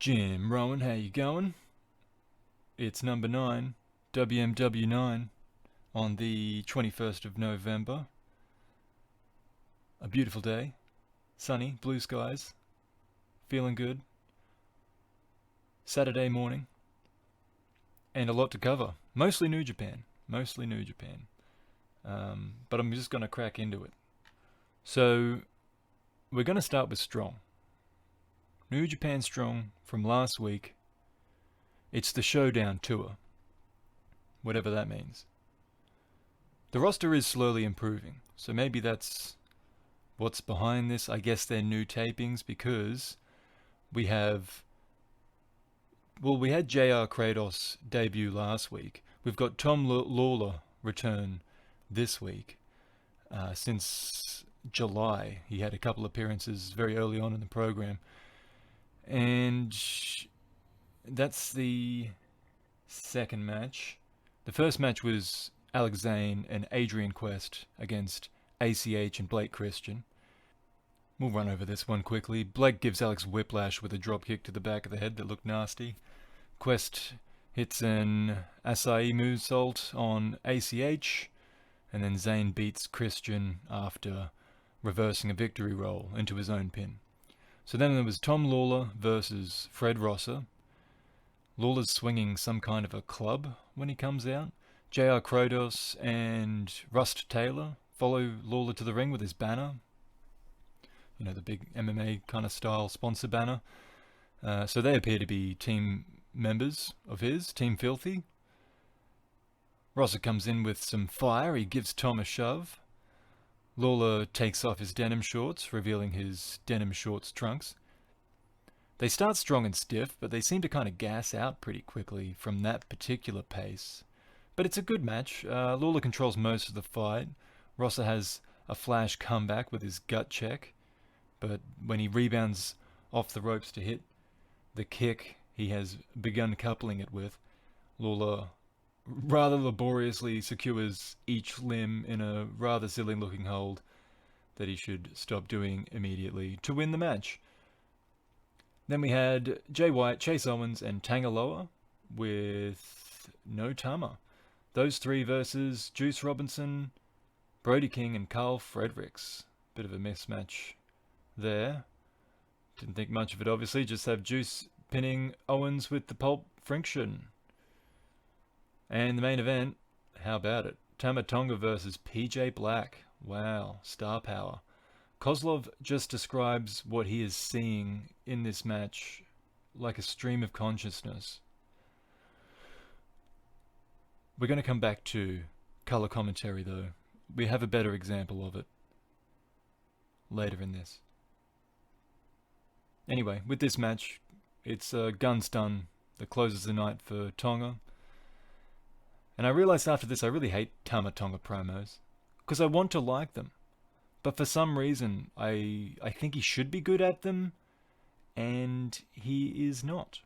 Jim Rowan, how you going? It's number 9, WMW 9, on the 21st of November. A beautiful day, sunny, blue skies, feeling good. Saturday morning, and a lot to cover. Mostly New Japan. But I'm just going to crack into it. So, we're going to start with Strong. New Japan Strong from last week. It's the Showdown Tour, whatever that means. The roster is slowly improving, so maybe that's what's behind this. I guess they're new tapings because we had JR Kratos debut last week. We've got Tom Lawler return this week. Since July, he had a couple appearances very early on in the program. And that's the second match. The first match was Alex Zane and Adrian Quest against ACH and Blake Christian. We'll run over this one quickly. Blake gives Alex whiplash with a drop kick to the back of the head that looked nasty. Quest hits an Asai moonsault on ACH, and then Zane beats Christian after reversing a victory roll into his own pin. So then there was Tom Lawler versus Fred Rosser. Lawler's swinging some kind of a club when he comes out. JR Kratos and Rust Taylor follow Lawler to the ring with his banner. You know, the big MMA kind of style sponsor banner. So they appear to be team members of his, Team Filthy. Rosser comes in with some fire. He gives Tom a shove. Lawler takes off his denim shorts, revealing his denim shorts trunks. They start strong and stiff, but they seem to kind of gas out pretty quickly from that particular pace. But it's a good match. Lawler controls most of the fight. Rosser has a flash comeback with his gut check, but when he rebounds off the ropes to hit the kick he has begun coupling it with, Lawler rather laboriously secures each limb in a rather silly looking hold that he should stop doing immediately to win the match. Then we had Jay White, Chase Owens, and Tangaloa with no Tama. Those three versus Juice Robinson, Brody King, and Carl Fredericks. Bit of a mismatch there. Didn't think much of it, obviously. Just have Juice pinning Owens with the pulp friction. And the main event, how about it? Tama Tonga versus PJ Black. Wow, star power. Kozlov just describes what he is seeing in this match like a stream of consciousness. We're going to come back to color commentary though. We have a better example of it later in this. Anyway, with this match, it's a gun stun that closes the night for Tonga. And I realized after this I really hate Tama Tonga promos, because I want to like them. But for some reason, I think he should be good at them, and he is not.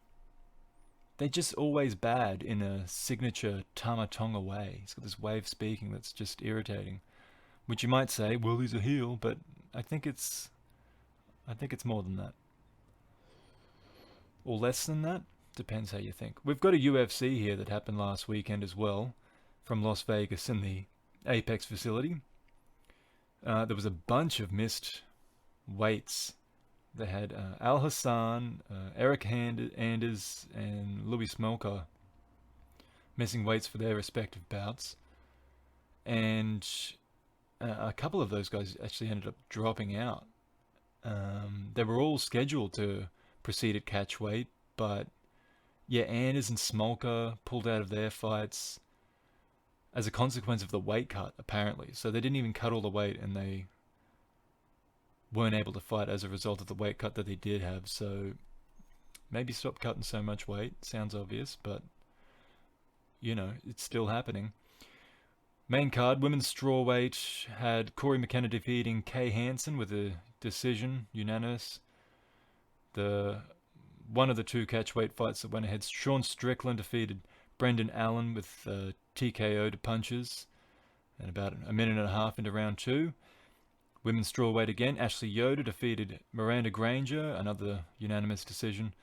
They're just always bad in a signature Tama Tonga way. He's got this way of speaking that's just irritating. Which you might say, well, he's a heel, but I think it's more than that. Or less than that? Depends how you think. We've got a UFC here that happened last weekend as well, from Las Vegas in the Apex facility. There was a bunch of missed weights. They had Al Hassan, Eric Anders, and Louis Smolka missing weights for their respective bouts. And a couple of those guys actually ended up dropping out. They were all scheduled to proceed at catch weight, but yeah, Anders and Smolka pulled out of their fights as a consequence of the weight cut, apparently. So they didn't even cut all the weight, and they weren't able to fight as a result of the weight cut that they did have. So maybe stop cutting so much weight. Sounds obvious, but you know, it's still happening. Main card, women's strawweight, had Corey McKenna defeating Kay Hansen with a decision, unanimous. One of the two catchweight fights that went ahead, Sean Strickland defeated Brendan Allen with TKO to punches, and about a minute and a half into round 2. Women's strawweight again, Ashley Yoder defeated Miranda Granger, another unanimous decision.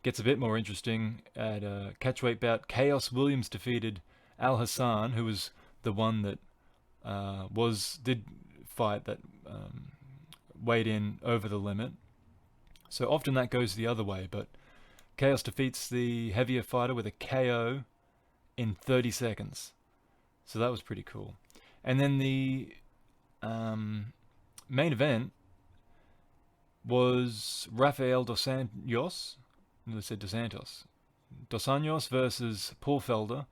Gets a bit more interesting at a catchweight bout. Chaos Williams defeated Al Hassan, who was the one that did fight that weighed in over the limit. So often that goes the other way, but Chaos defeats the heavier fighter with a KO in 30 seconds. So that was pretty cool. And then the main event was Rafael Dos Anjos. I said Dos Santos. Dos Anjos versus Paul Felder.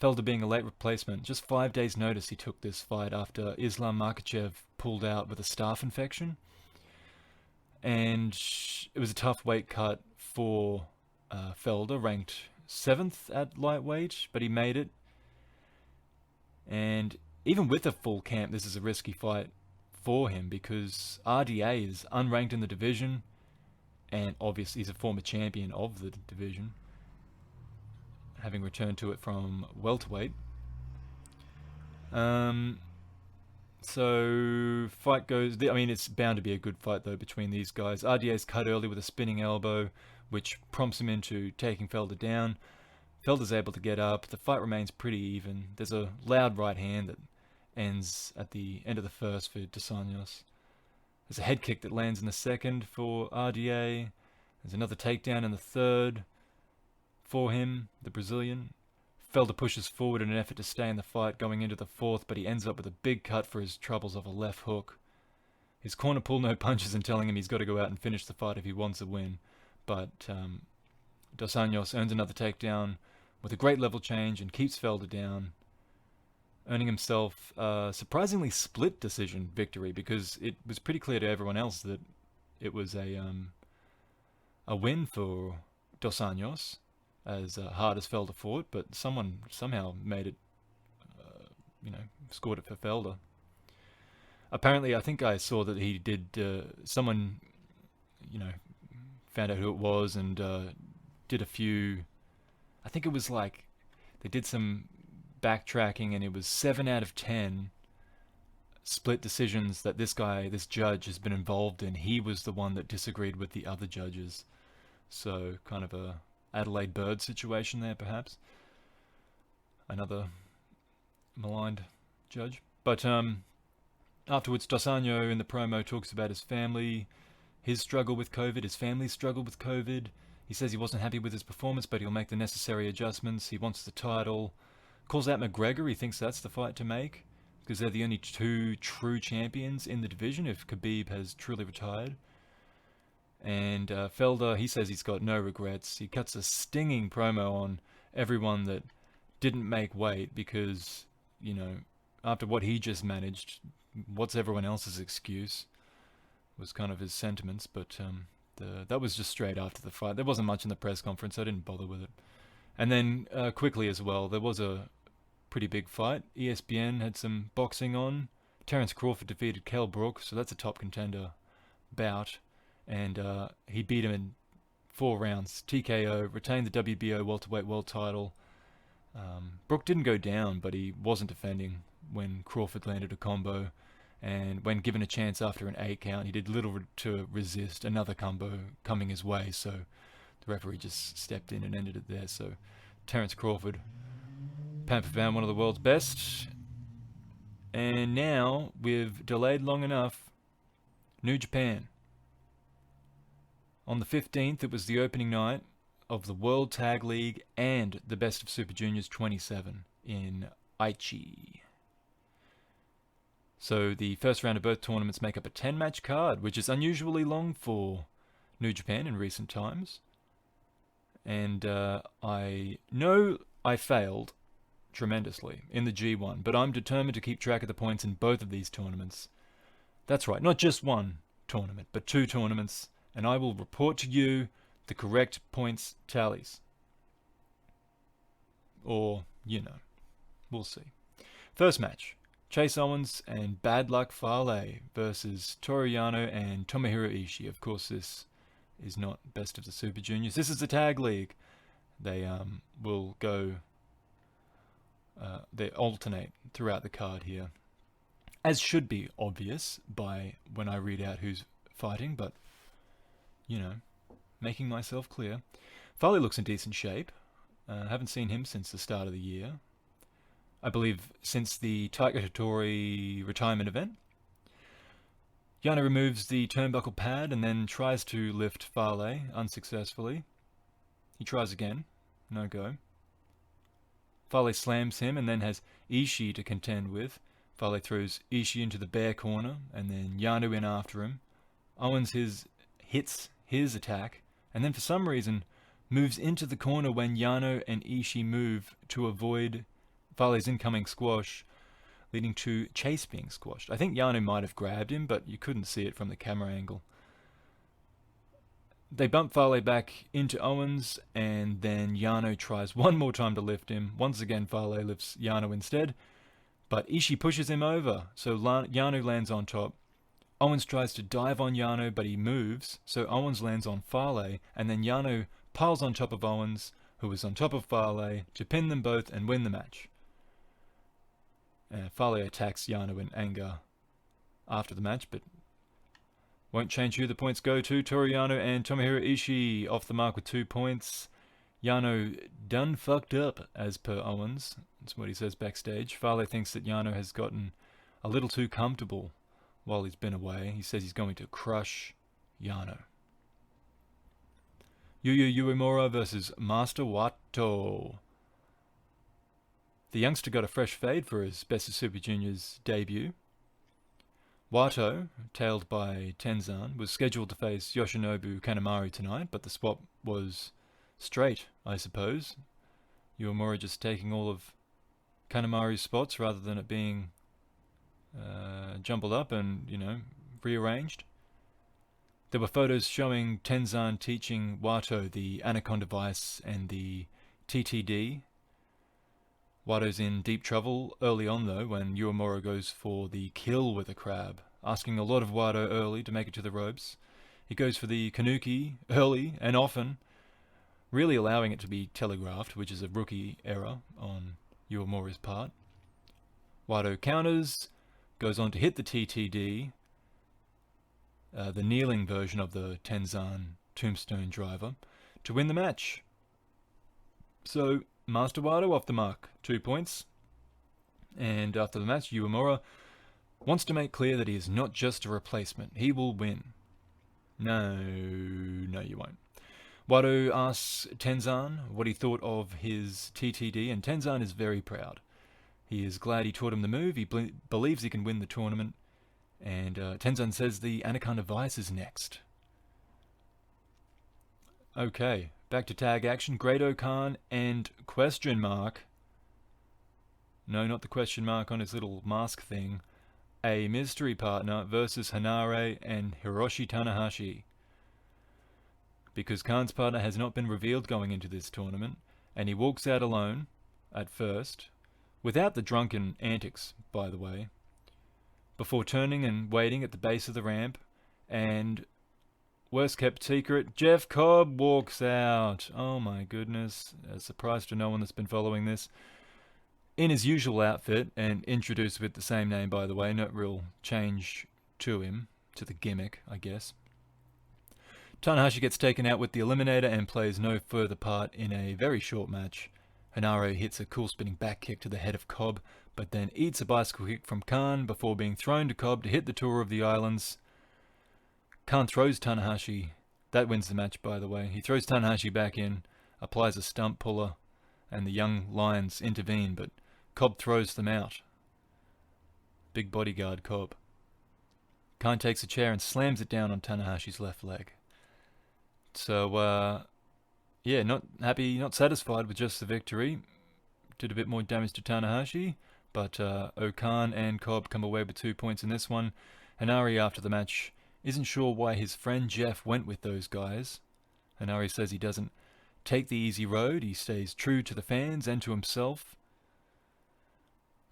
Felder being a late replacement. Just 5 days notice he took this fight after Islam Makhachev pulled out with a staph infection. And it was a tough weight cut for Felder, ranked 7th at lightweight, but he made it. And even with a full camp, this is a risky fight for him because RDA is unranked in the division, and obviously he's a former champion of the division, having returned to it from welterweight. So fight goes. I mean, it's bound to be a good fight though between these guys. RDA's cut early with a spinning elbow, which prompts him into taking Felder down. Felder's able to get up. The fight remains pretty even. There's a loud right hand that ends at the end of the first for Dos Anjos. There's a head kick that lands in the second for RDA. There's another takedown in the third for him, the Brazilian. Felder pushes forward in an effort to stay in the fight going into the fourth, but he ends up with a big cut for his troubles of a left hook. His corner pulled no punches and telling him he's got to go out and finish the fight if he wants a win. But Dos Anjos earns another takedown with a great level change and keeps Felder down, earning himself a surprisingly split decision victory because it was pretty clear to everyone else that it was a win for Dos Anjos, as hard as Felder fought, but someone somehow made it, scored it for Felder. Apparently, I think I saw that he did, someone, found out who it was and did a few, I think it was like, they did some backtracking and it was 7 out of 10 split decisions that this judge has been involved in. He was the one that disagreed with the other judges. So kind of a Adelaide Bird situation there, perhaps. Another maligned judge. But afterwards, Dos Anjos in the promo talks about his family, his struggle with COVID, his family's struggle with COVID. He says he wasn't happy with his performance, but he'll make the necessary adjustments. He wants the title. Calls out McGregor. He thinks that's the fight to make because they're the only two true champions in the division if Khabib has truly retired. And Felder, he says he's got no regrets. He cuts a stinging promo on everyone that didn't make weight because, after what he just managed, what's everyone else's excuse? Was kind of his sentiments. But that was just straight after the fight. There wasn't much in the press conference. I didn't bother with it. And then quickly as well, there was a pretty big fight. ESPN had some boxing on. Terence Crawford defeated Kell Brook, so that's a top contender bout. And he beat him in 4 rounds. TKO, retained the WBO welterweight world title. Brook didn't go down, but he wasn't defending when Crawford landed a combo. And when given a chance after an 8 count, he did little to resist another combo coming his way. So the referee just stepped in and ended it there. So Terence Crawford, pound for pound, one of the world's best. And now, we've delayed long enough, New Japan. On the 15th, it was the opening night of the World Tag League and the Best of Super Juniors 27 in Aichi. So the first round of both tournaments make up a 10-match card, which is unusually long for New Japan in recent times. And I know I failed tremendously in the G1, but I'm determined to keep track of the points in both of these tournaments. That's right, not just one tournament, but 2 tournaments. And I will report to you the correct points tallies. Or, we'll see. First match, Chase Owens and Bad Luck Fale versus Toru Yano and Tomohiro Ishii. Of course, this is not Best of the Super Juniors. This is the Tag League. They will go, they alternate throughout the card here. As should be obvious by when I read out who's fighting, but making myself clear. Farley looks in decent shape. Haven't seen him since the start of the year. I believe since the Taika Hattori retirement event. Yano removes the turnbuckle pad and then tries to lift Farley, unsuccessfully. He tries again. No go. Farley slams him and then has Ishii to contend with. Farley throws Ishii into the bear corner and then Yano in after him. Owens hits his attack and then for some reason moves into the corner when Yano and Ishii move to avoid Farley's incoming squash, leading to Chase being squashed. I think Yano might have grabbed him, but you couldn't see it from the camera angle. They bump Farley back into Owens, and then Yano tries one more time to lift him. Once again, Farley lifts Yano instead, but Ishii pushes him over, so Yano lands on top. Owens tries to dive on Yano, but he moves, so Owens lands on Farley, and then Yano piles on top of Owens, who is on top of Farley, to pin them both and win the match. Farley attacks Yano in anger after the match, but won't change who the points go to. Toru Yano and Tomohiro Ishii off the mark with 2 points. Yano done fucked up, as per Owens. That's what he says backstage. Farley thinks that Yano has gotten a little too comfortable while he's been away. He says he's going to crush Yano. Yuya Uemura versus Master Wato. The youngster got a fresh fade for his Best of Super Juniors debut. Wato, tailed by Tenzan, was scheduled to face Yoshinobu Kanemaru tonight, but the swap was straight, I suppose. Uemura just taking all of Kanemaru's spots rather than it being jumbled up and, rearranged. There were photos showing Tenzan teaching Wato the Anaconda Vice and the TTD. Wato's in deep trouble early on though when Uemura goes for the kill with a crab, asking a lot of Wato early to make it to the ropes. He goes for the Kanuki early and often, really allowing it to be telegraphed, which is a rookie error on Uemura's part. Wato counters, goes on to hit the TTD, the kneeling version of the Tenzan Tombstone Driver, to win the match. So, Master Wato off the mark, 2 points. And after the match, Uemura wants to make clear that he is not just a replacement. He will win. No, you won't. Wato asks Tenzan what he thought of his TTD, and Tenzan is very proud. He is glad he taught him the move. He believes he can win the tournament. And Tenzan says the Anaconda Vice is next. Okay, back to tag action. Great-O-Khan and question mark. No, not the question mark on his little mask thing. A mystery partner versus Hanare and Hiroshi Tanahashi. Because Khan's partner has not been revealed going into this tournament, and he walks out alone, at first, without the drunken antics, by the way, before turning and waiting at the base of the ramp, and worst kept secret, Jeff Cobb walks out. Oh my goodness, a surprise to no one that's been following this. In his usual outfit, and introduced with the same name by the way, no real change to him, to the gimmick, I guess. Tanahashi gets taken out with the Eliminator and plays no further part in a very short match. Hanare hits a cool spinning back kick to the head of Cobb, but then eats a bicycle kick from Khan before being thrown to Cobb to hit the Tour of the Islands. Khan throws Tanahashi. That wins the match, by the way. He throws Tanahashi back in, applies a stump puller, and the young Lions intervene, but Cobb throws them out. Big bodyguard Cobb. Khan takes a chair and slams it down on Tanahashi's left leg. So, not happy, not satisfied with just the victory. Did a bit more damage to Tanahashi, but O-Khan and Cobb come away with 2 points in this one. Hanare, after the match, isn't sure why his friend Jeff went with those guys. Hanare says he doesn't take the easy road, he stays true to the fans and to himself.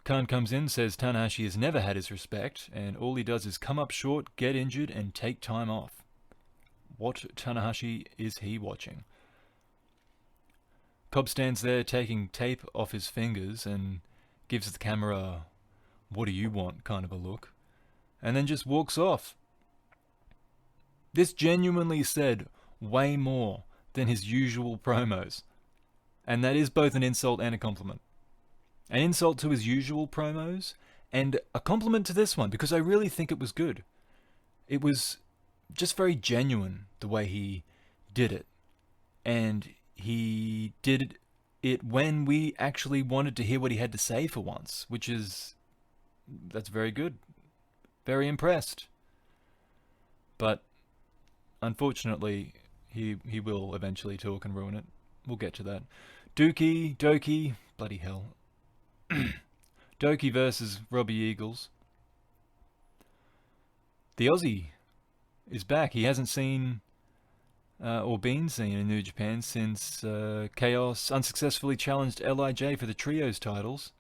Khan comes in, says Tanahashi has never had his respect, and all he does is come up short, get injured, and take time off. What Tanahashi is he watching? Cobb stands there taking tape off his fingers and gives the camera what do you want kind of a look, and then just walks off. This genuinely said way more than his usual promos. And that is both an insult and a compliment. An insult to his usual promos, and a compliment to this one, because I really think it was good. It was just very genuine, the way he did it. And he did it when we actually wanted to hear what he had to say for once, that's very good. Very impressed. But unfortunately, he will eventually talk and ruin it. We'll get to that. Doki, bloody hell. Doki versus Robbie Eagles. The Aussie is back. He hasn't seen or been seen in New Japan since Chaos unsuccessfully challenged LIJ for the Trios titles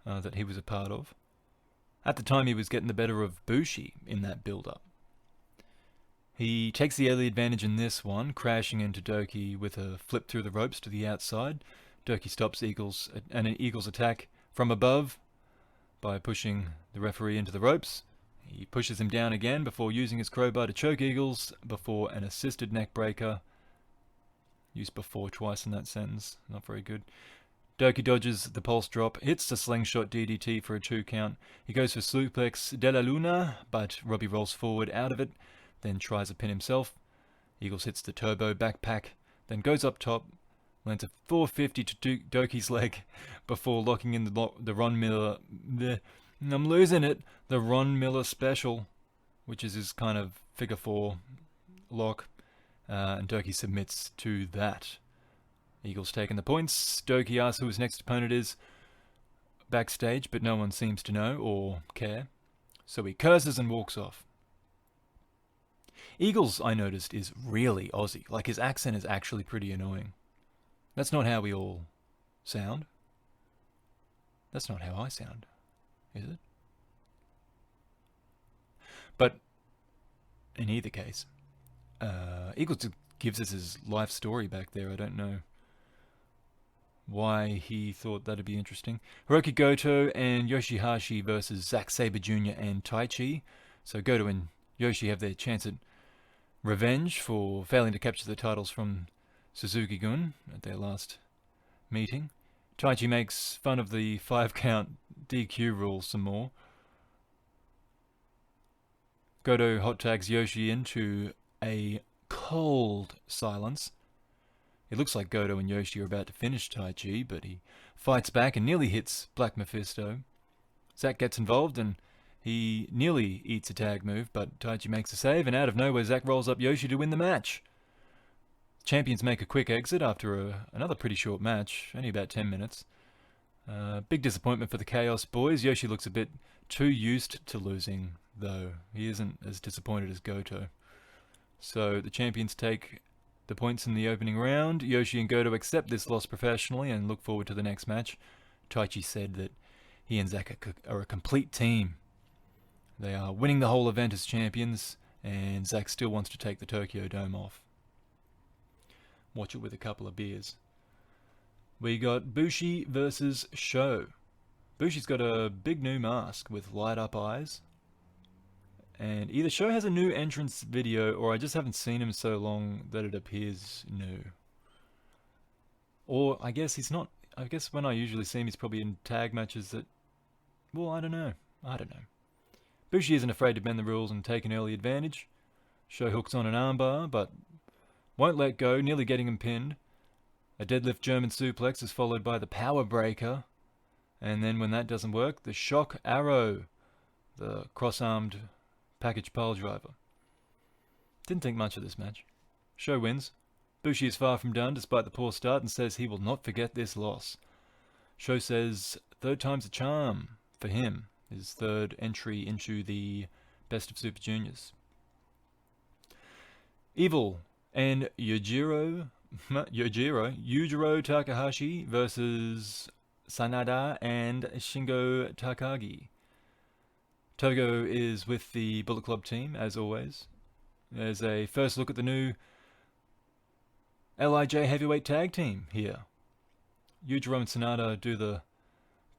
that he was a part of. At the time, he was getting the better of Bushi in that build-up. He takes the early advantage in this one, crashing into Doki with a flip through the ropes to the outside. Doki stops an Eagles attack from above by pushing the referee into the ropes. He pushes him down again before using his crowbar to choke Eagles before an assisted neck breaker. Used before twice in that sentence. Not very good. Doki dodges the pulse drop, hits the slingshot DDT for a 2 count. He goes for suplex de la Luna, but Robbie rolls forward out of it, then tries a pin himself. Eagles hits the turbo backpack, then goes up top, lands a 450 to Doki's leg before locking in the Ron Miller... I'm losing it. The Ron Miller special, which is his kind of figure 4 lock, and Doki submits to that. Eagles taking the points. Doki asks who his next opponent is backstage, but no one seems to know or care. So he curses and walks off. Eagles, I noticed, is really Aussie. Like, his accent is actually pretty annoying. That's not how we all sound. That's not how I sound, is it? But in either case, Eagles gives us his life story back there. I don't know why he thought that'd be interesting. Hiroki Goto and Yoshihashi versus Zack Sabre Jr. and Taichi. So Goto and Yoshi have their chance at revenge for failing to capture the titles from Suzuki-gun at their last meeting. Taichi makes fun of the 5-count DQ rule some more. Goto hot tags Yoshi into a cold silence. It looks like Goto and Yoshi are about to finish Taichi, but he fights back and nearly hits Black Mephisto. Zack gets involved and he nearly eats a tag move, but Taichi makes a save, and out of nowhere Zack rolls up Yoshi to win the match. Champions make a quick exit after another pretty short match, only about 10 minutes. Big disappointment for the Chaos boys. Yoshi looks a bit too used to losing, though. He isn't as disappointed as Goto. So the champions take the points in the opening round. Yoshi and Goto accept this loss professionally and look forward to the next match. Taichi said that he and Zack are a complete team. They are winning the whole event as champions, and Zack still wants to take the Tokyo Dome off. Watch it with a couple of beers. We got Bushi versus Sho. Bushi's got a big new mask with light-up eyes. And either Sho has a new entrance video, or I just haven't seen him so long that it appears new. Or I guess he's not. I guess when I usually see him, he's probably in tag matches that... Well, I don't know. Bushi isn't afraid to bend the rules and take an early advantage. Sho hooks on an armbar, but won't let go, nearly getting him pinned. A deadlift German suplex is followed by the power breaker. And then when that doesn't work, the shock arrow. The cross-armed package pile driver. Didn't think much of this match. Sho wins. Bushi is far from done despite the poor start and says he will not forget this loss. Sho says 3rd time's a charm for him. His 3rd entry into the Best of Super Juniors. Evil and Yujiro Takahashi versus Sanada and Shingo Takagi. Togo is with the Bullet Club team, as always. There's a first look at the new LIJ heavyweight tag team here. Yujiro and Sanada do the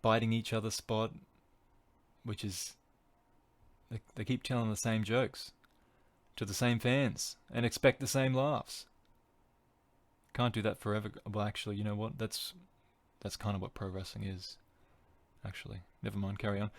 biting each other spot, which is... They keep telling the same jokes to the same fans and expect the same laughs. Can't do that forever. Well, actually, you know what? That's kind of what pro wrestling is. Actually, never mind. Carry on.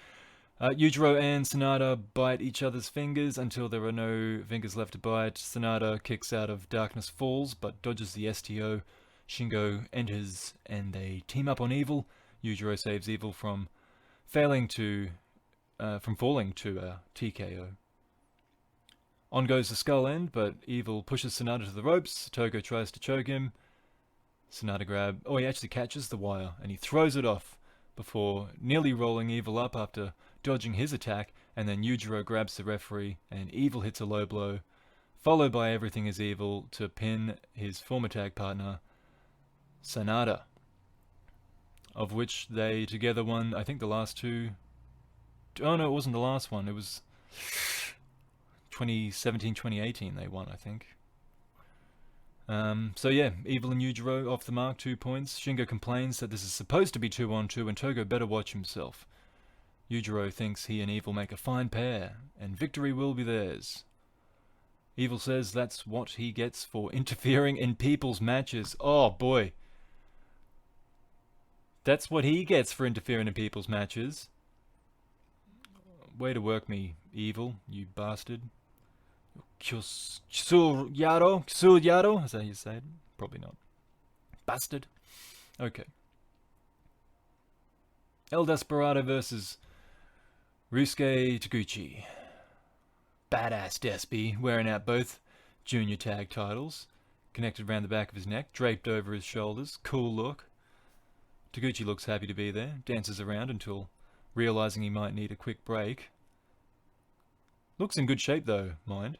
Yujiro and Sanada bite each other's fingers until there are no fingers left to bite. Sanada kicks out of Darkness Falls, but dodges the STO. Shingo enters and they team up on Evil. Yujiro saves Evil from falling to a TKO. On goes the Skull End, but Evil pushes Sanada to the ropes. Togo tries to choke him. Sanada he actually catches the wire and he throws it off before nearly rolling Evil up after dodging his attack, and then Yujiro grabs the referee and Evil hits a low blow, followed by Everything is Evil to pin his former tag partner, Sanada, of which they together won, I think, the last two. Oh no, it wasn't the last one. It was 2017, 2018 they won, I think. So yeah, Evil and Yujiro off the mark, 2 points. Shingo complains that this is supposed to be 2-on-2 and Togo better watch himself. Yujiro thinks he and Evil make a fine pair, and victory will be theirs. Evil says that's what he gets for interfering in people's matches. Oh boy. That's what he gets for interfering in people's matches. Way to work me, Evil, you bastard. Kysuryaro? Is that how you say it? Probably not. Bastard. Okay. El Desperado versus Ryusuke Taguchi. Badass Despy, wearing out both junior tag titles. Connected around the back of his neck, draped over his shoulders. Cool look. Taguchi looks happy to be there, dances around until realizing he might need a quick break. Looks in good shape though, mind.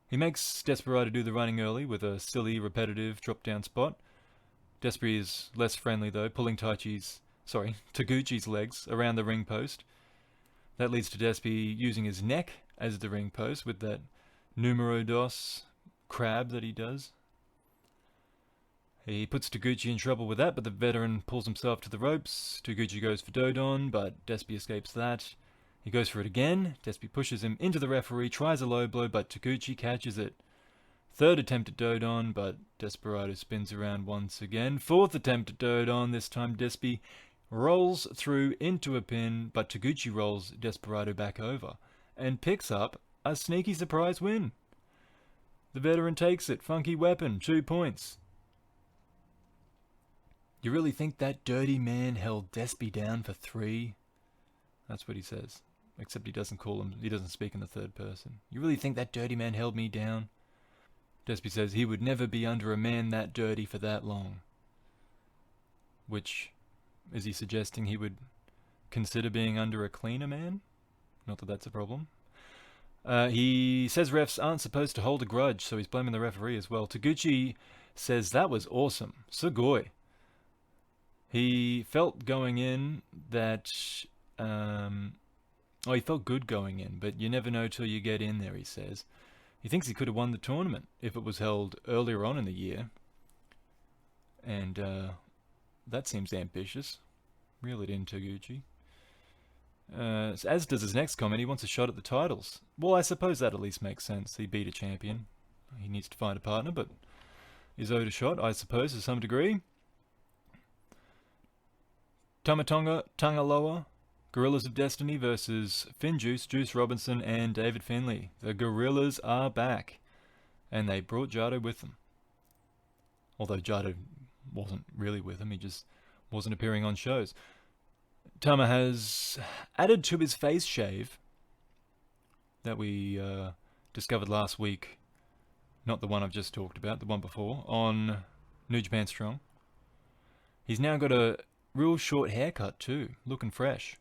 He makes Desperado do the running early with a silly, repetitive drop-down spot. Despy is less friendly though, pulling Taguchi's legs around the ring post. That leads to Despy using his neck as the ring post with that numero dos crab that he does. He puts Taguchi in trouble with that, but the veteran pulls himself to the ropes. Taguchi goes for Dodon, but Despy escapes that. He goes for it again. Despy pushes him into the referee, tries a low blow, but Taguchi catches it. Third attempt at Dodon, but Desperado spins around once again. Fourth attempt at Dodon, this time Despy rolls through into a pin, but Taguchi rolls Desperado back over and picks up a sneaky surprise win. The veteran takes it. Funky weapon, 2 points. You really think that dirty man held Despy down for 3? That's what he says. Except he doesn't speak in the third person. You really think that dirty man held me down? Despy says he would never be under a man that dirty for that long. Which, is he suggesting he would consider being under a cleaner man? Not that that's a problem. He says refs aren't supposed to hold a grudge, so he's blaming the referee as well. Taguchi says that was awesome. Sugoi. He felt going in that... he felt good going in, but you never know till you get in there, he says. He thinks he could have won the tournament if it was held earlier on in the year. And that seems ambitious. Reel it in, Taguchi. As does his next comment, he wants a shot at the titles. Well, I suppose that at least makes sense. He beat a champion. He needs to find a partner, but is owed a shot, I suppose, to some degree. Tamatonga Tangaloa, Gorillas of Destiny versus Finjuice, Juice Robinson, and David Finlay. The Gorillas are back, and they brought Jado with them. Although Jado wasn't really with them, he just wasn't appearing on shows. Tama has added to his face shave that we discovered last week, not the one I've just talked about, the one before, on New Japan Strong. He's now got a real short haircut too, looking fresh.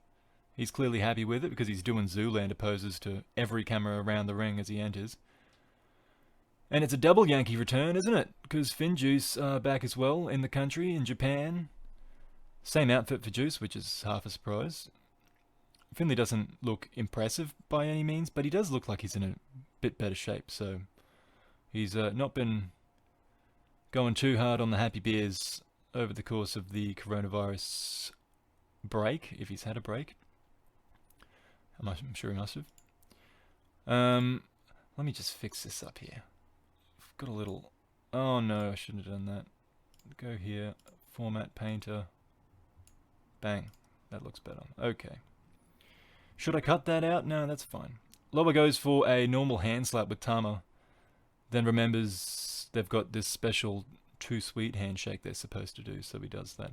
He's clearly happy with it because he's doing Zoolander poses to every camera around the ring as he enters. And it's a double Yankee return, isn't it? Because Finjuice are back as well in the country, in Japan. Same outfit for Juice, which is half a surprise. Finlay doesn't look impressive by any means, but he does look like he's in a bit better shape. So he's not been going too hard on the happy beers over the course of the coronavirus break, if he's had a break. I'm sure he must have. Let me just fix this up here. I've got a little Oh no, I shouldn't have done that. Go here, format painter. Bang. That looks better. Okay. Should I cut that out? No, that's fine. Lower goes for a normal hand slap with Tama. Then remembers they've got this special too sweet handshake they're supposed to do, so he does that.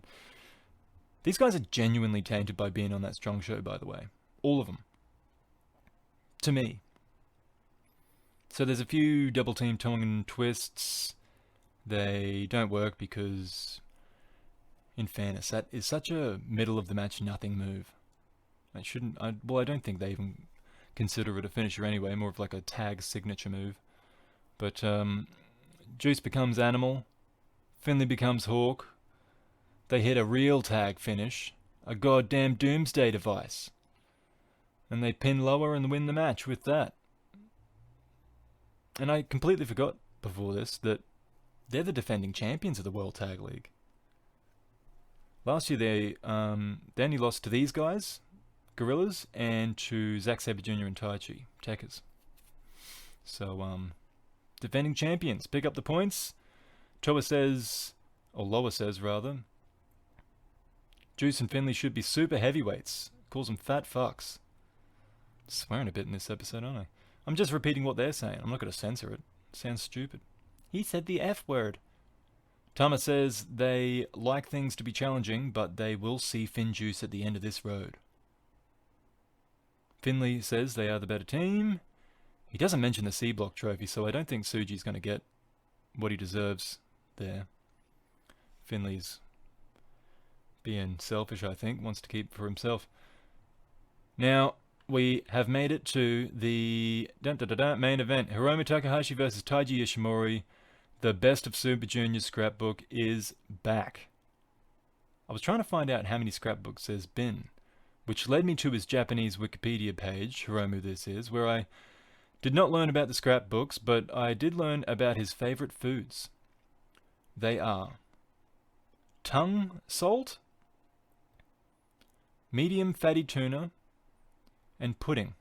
These guys are genuinely tainted by being on that strong show, by the way. All of them. To me. So there's a few double team tongue twists. They don't work because, in fairness, that is such a middle of the match nothing move. I don't think they even consider it a finisher anyway, more of like a tag signature move. But Juice becomes Animal, Finley becomes Hawk. They hit a real tag finish, a goddamn doomsday device. And they pin Lower and win the match with that. And I completely forgot before this that they're the defending champions of the World Tag League. Last year they only lost to these guys, Gorillas, and to Zack Sabre Jr. and Taichi, Tekkers. So, defending champions, pick up the points. Lower says, Juice and Finley should be super heavyweights. Calls them fat fucks. Swearing a bit in this episode, aren't I? I'm just repeating what they're saying. I'm not going to censor it. Sounds stupid. He said the F word. Tama says they like things to be challenging, but they will see Finn Juice at the end of this road. Finley says they are the better team. He doesn't mention the C Block trophy, so I don't think Tsuji's going to get what he deserves there. Finley's being selfish, I think, wants to keep it for himself. Now, we have made it to the main event. Hiromu Takahashi versus Taiji Ishimori. The Best of Super Junior scrapbook is back. I was trying to find out how many scrapbooks there's been, which led me to his Japanese Wikipedia page, Hiromu this is, where I did not learn about the scrapbooks, but I did learn about his favorite foods. They are tongue salt, medium fatty tuna, and pudding.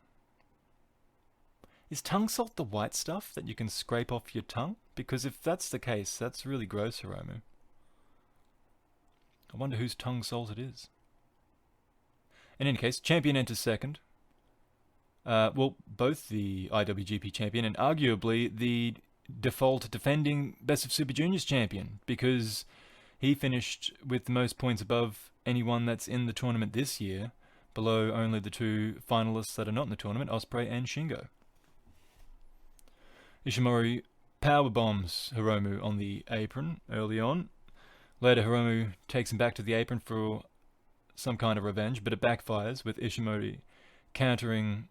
Is tongue salt the white stuff that you can scrape off your tongue? Because if that's the case, that's really gross, Hiromu. I wonder whose tongue salt it is. In any case, champion enters second. Both the IWGP champion and arguably the default defending Best of Super Juniors champion, because he finished with the most points above anyone that's in the tournament this year, below only the two finalists that are not in the tournament, Ospreay and Shingo. Ishimori power bombs Hiromu on the apron early on. Later, Hiromu takes him back to the apron for some kind of revenge, but it backfires with Ishimori countering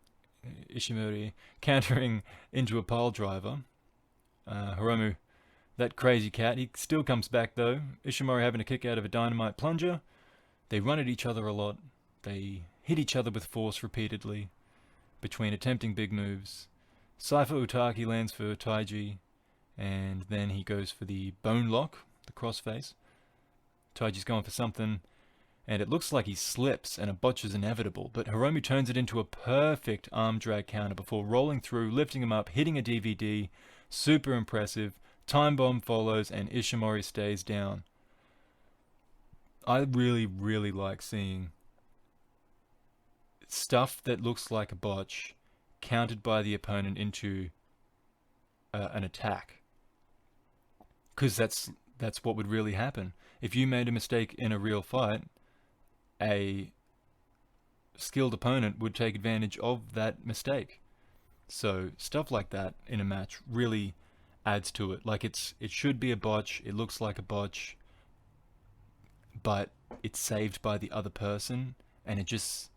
into a pile driver. Hiromu, that crazy cat, he still comes back though. Ishimori having a kick out of a dynamite plunger. They run at each other a lot. They hit each other with force repeatedly between attempting big moves. Cypher Utaki lands for Taiji, and then he goes for the bone lock, the crossface. Taiji's going for something, and it looks like he slips and a botch is inevitable, but Hiromu turns it into a perfect arm drag counter before rolling through, lifting him up, hitting a DVD. Super impressive. Time bomb follows, and Ishimori stays down. I really, really like seeing stuff that looks like a botch countered by the opponent into an attack, because that's what would really happen. If you made a mistake in a real fight, a skilled opponent would take advantage of that mistake. So stuff like that in a match really adds to it. Like it should be a botch, it looks like a botch, but it's saved by the other person, and it just,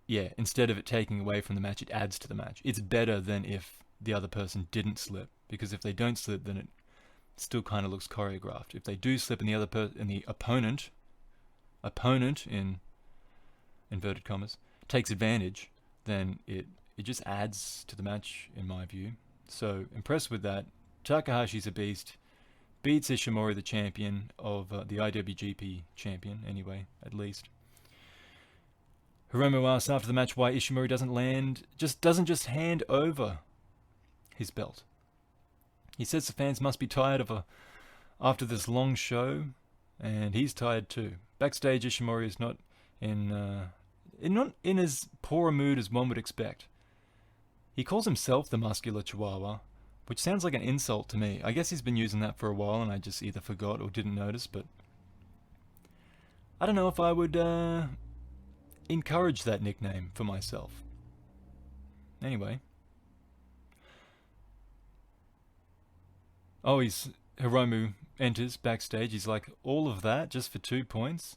instead of it taking away from the match, it adds to the match. It's better than if the other person didn't slip, because if they don't slip, then it still kind of looks choreographed. If they do slip and the opponent in inverted commas takes advantage, then it just adds to the match in my view. So impressed with that. Takahashi's a beast. Beats Ishimori, the champion of the IWGP champion, anyway, at least. Hiromu asks after the match why Ishimori doesn't hand over his belt. He says the fans must be tired after this long show, and he's tired too. Backstage, Ishimori is not in as poor a mood as one would expect. He calls himself the muscular chihuahua, which sounds like an insult to me. I guess he's been using that for a while and I just either forgot or didn't notice, but I don't know if I would encourage that nickname for myself. Anyway. Oh, Hiromu enters backstage. He's like, all of that just for 2 points?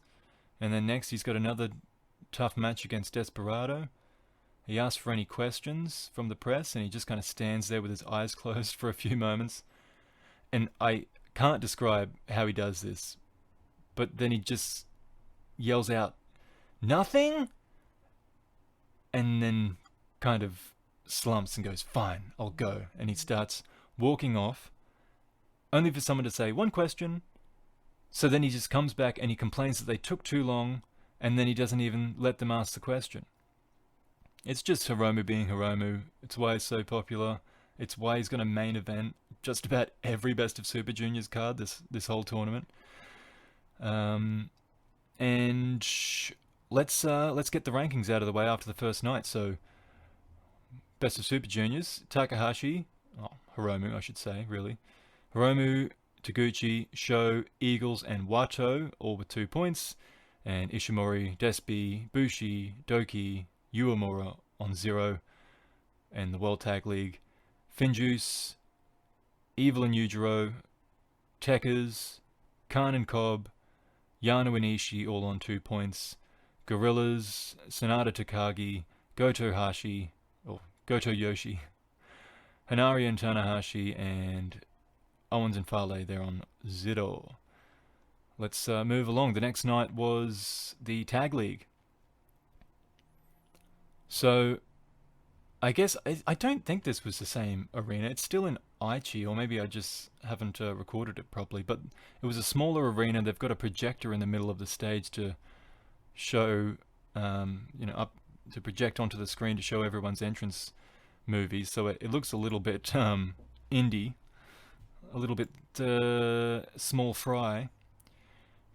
And then next he's got another tough match against Desperado. He asks for any questions from the press, and he just kind of stands there with his eyes closed for a few moments. And I can't describe how he does this, but then he just yells out, "Nothing?" And then kind of slumps and goes, "Fine, I'll go." And he starts walking off, only for someone to say, "One question." So then he just comes back and he complains that they took too long, and then he doesn't even let them ask the question. It's just Hiromu being Hiromu. It's why he's so popular. It's why he's going to main event just about every Best of Super Juniors card this whole tournament. And let's get the rankings out of the way after the first night. So, Best of Super Juniors, Takahashi, Hiromu, I should say, really. Hiromu, Taguchi, Sho, Eagles, and Wato, all with 2 points. And Ishimori, Despi, Bushi, Doki, Uemura on 0. And the World Tag League, Finjuice, Evil and Yujiro, Tekkers, Khan and Cobb, Yano and Ishii all on 2 points. Gorillas, Sanada Takagi, Goto Yoshi, Hanari and Tanahashi, and Owens and Fale, they're on 0. Let's move along. The next night was the Tag League. So, I guess, I don't think this was the same arena. It's still in Aichi, or maybe I just haven't recorded it properly, but it was a smaller arena. They've got a projector in the middle of the stage to show, up to project onto the screen to show everyone's entrance movies. So it looks a little bit indie, a little bit small fry.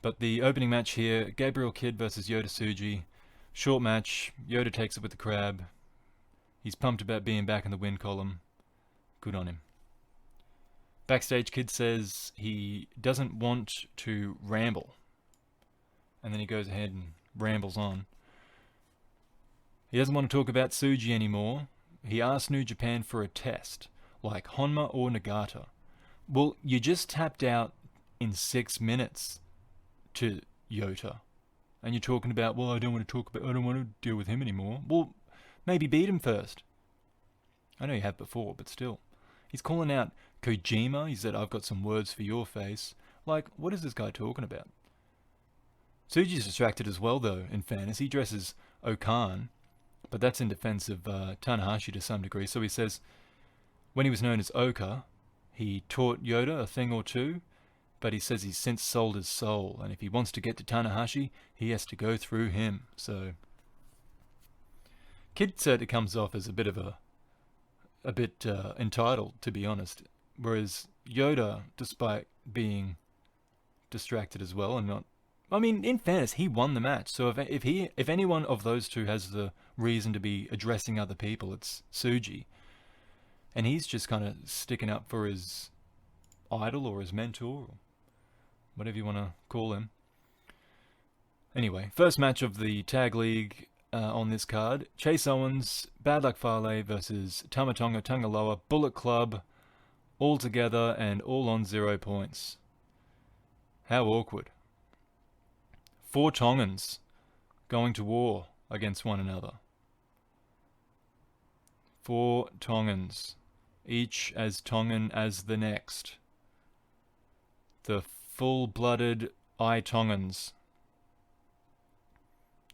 But the opening match here, Gabriel Kidd versus Yota Tsuji. Short match, Yota takes it with the crab. He's pumped about being back in the win column. Good on him. Backstage, Kidd says he doesn't want to ramble. And then he goes ahead and rambles on. He doesn't want to talk about Tsuji anymore. He asked New Japan for a test, like Honma or Nagata. Well, you just tapped out in 6 minutes to Yota. And you're talking about, well, I don't want to deal with him anymore. Well, maybe beat him first. I know you have before, but still. He's calling out Kojima. He said, "I've got some words for your face." Like, what is this guy talking about? Tsuji's distracted as well, though, in fairness. He dresses Okan, but that's in defense of Tanahashi to some degree. So he says, when he was known as Oka, he taught Yota a thing or two, but he says he's since sold his soul, and if he wants to get to Tanahashi, he has to go through him. So Kidd said it comes off as a bit entitled, to be honest. Whereas Yoda, despite being distracted as well and not, I mean, in fairness, he won the match. So if anyone of those two has the reason to be addressing other people, it's Tsuji, and he's just kind of sticking up for his idol or his mentor, or whatever you want to call him. Anyway, first match of the Tag League on this card. Chase Owens, Bad Luck Fale versus Tamatonga Tangaloa, Bullet Club, all together and all on 0 points. How awkward. 4 Tongans going to war against one another. 4 Tongans, each as Tongan as the next. The full-blooded I-Tongans.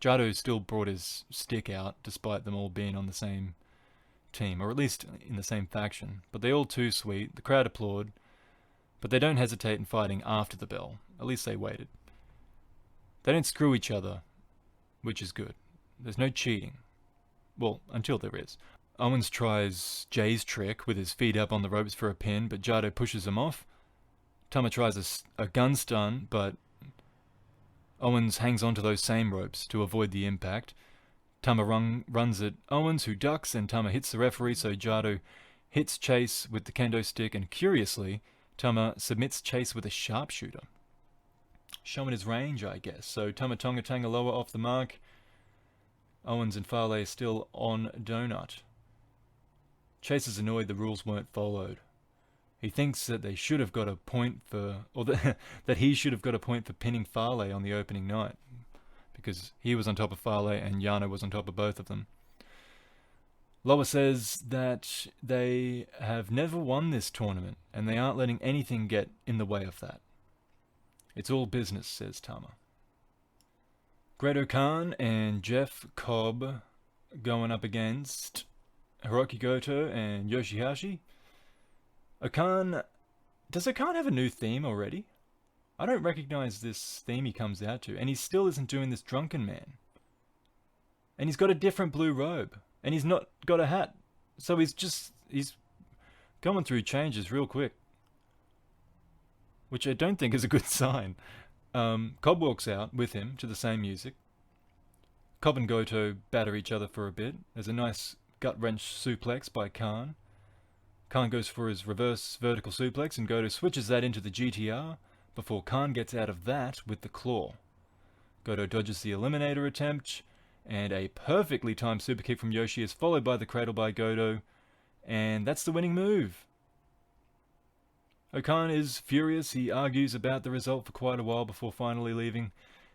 Jado still brought his stick out, despite them all being on the same team, or at least in the same faction. But they all too sweet. The crowd applaud, but they don't hesitate in fighting after the bell. At least they waited. They don't screw each other, which is good. There's no cheating. Well, until there is. Owens tries Jay's trick with his feet up on the ropes for a pin, but Jado pushes him off. Tama tries a gun stun, but Owens hangs onto those same ropes to avoid the impact. Tama runs at Owens, who ducks, and Tama hits the referee, so Jado hits Chase with the kendo stick, and curiously, Tama submits Chase with a sharpshooter. Showing his range, I guess. So Tama Tonga Tangaloa off the mark. Owens and Fale still on donut. Chase is annoyed the rules weren't followed. He thinks that they should have got a point for, or that he should have got a point for pinning Fale on the opening night, because he was on top of Fale and Yano was on top of both of them. Loa says that they have never won this tournament and they aren't letting anything get in the way of that. It's all business, says Tama. Great Khan and Jeff Cobb going up against Hiroki Goto and Yoshihashi. Does Okan have a new theme already? I don't recognize this theme he comes out to, and he still isn't doing this drunken man. And he's got a different blue robe, and he's not got a hat, so he's going through changes real quick, which I don't think is a good sign. Cobb walks out with him to the same music. Cobb and Goto batter each other for a bit. There's a nice gut-wrench suplex by Khan. Khan goes for his reverse vertical suplex, and Goto switches that into the GTR before Khan gets out of that with the claw. Goto dodges the eliminator attempt, and a perfectly timed superkick from Yoshi is followed by the cradle by Goto, and that's the winning move. Okan is furious. He argues about the result for quite a while before finally leaving.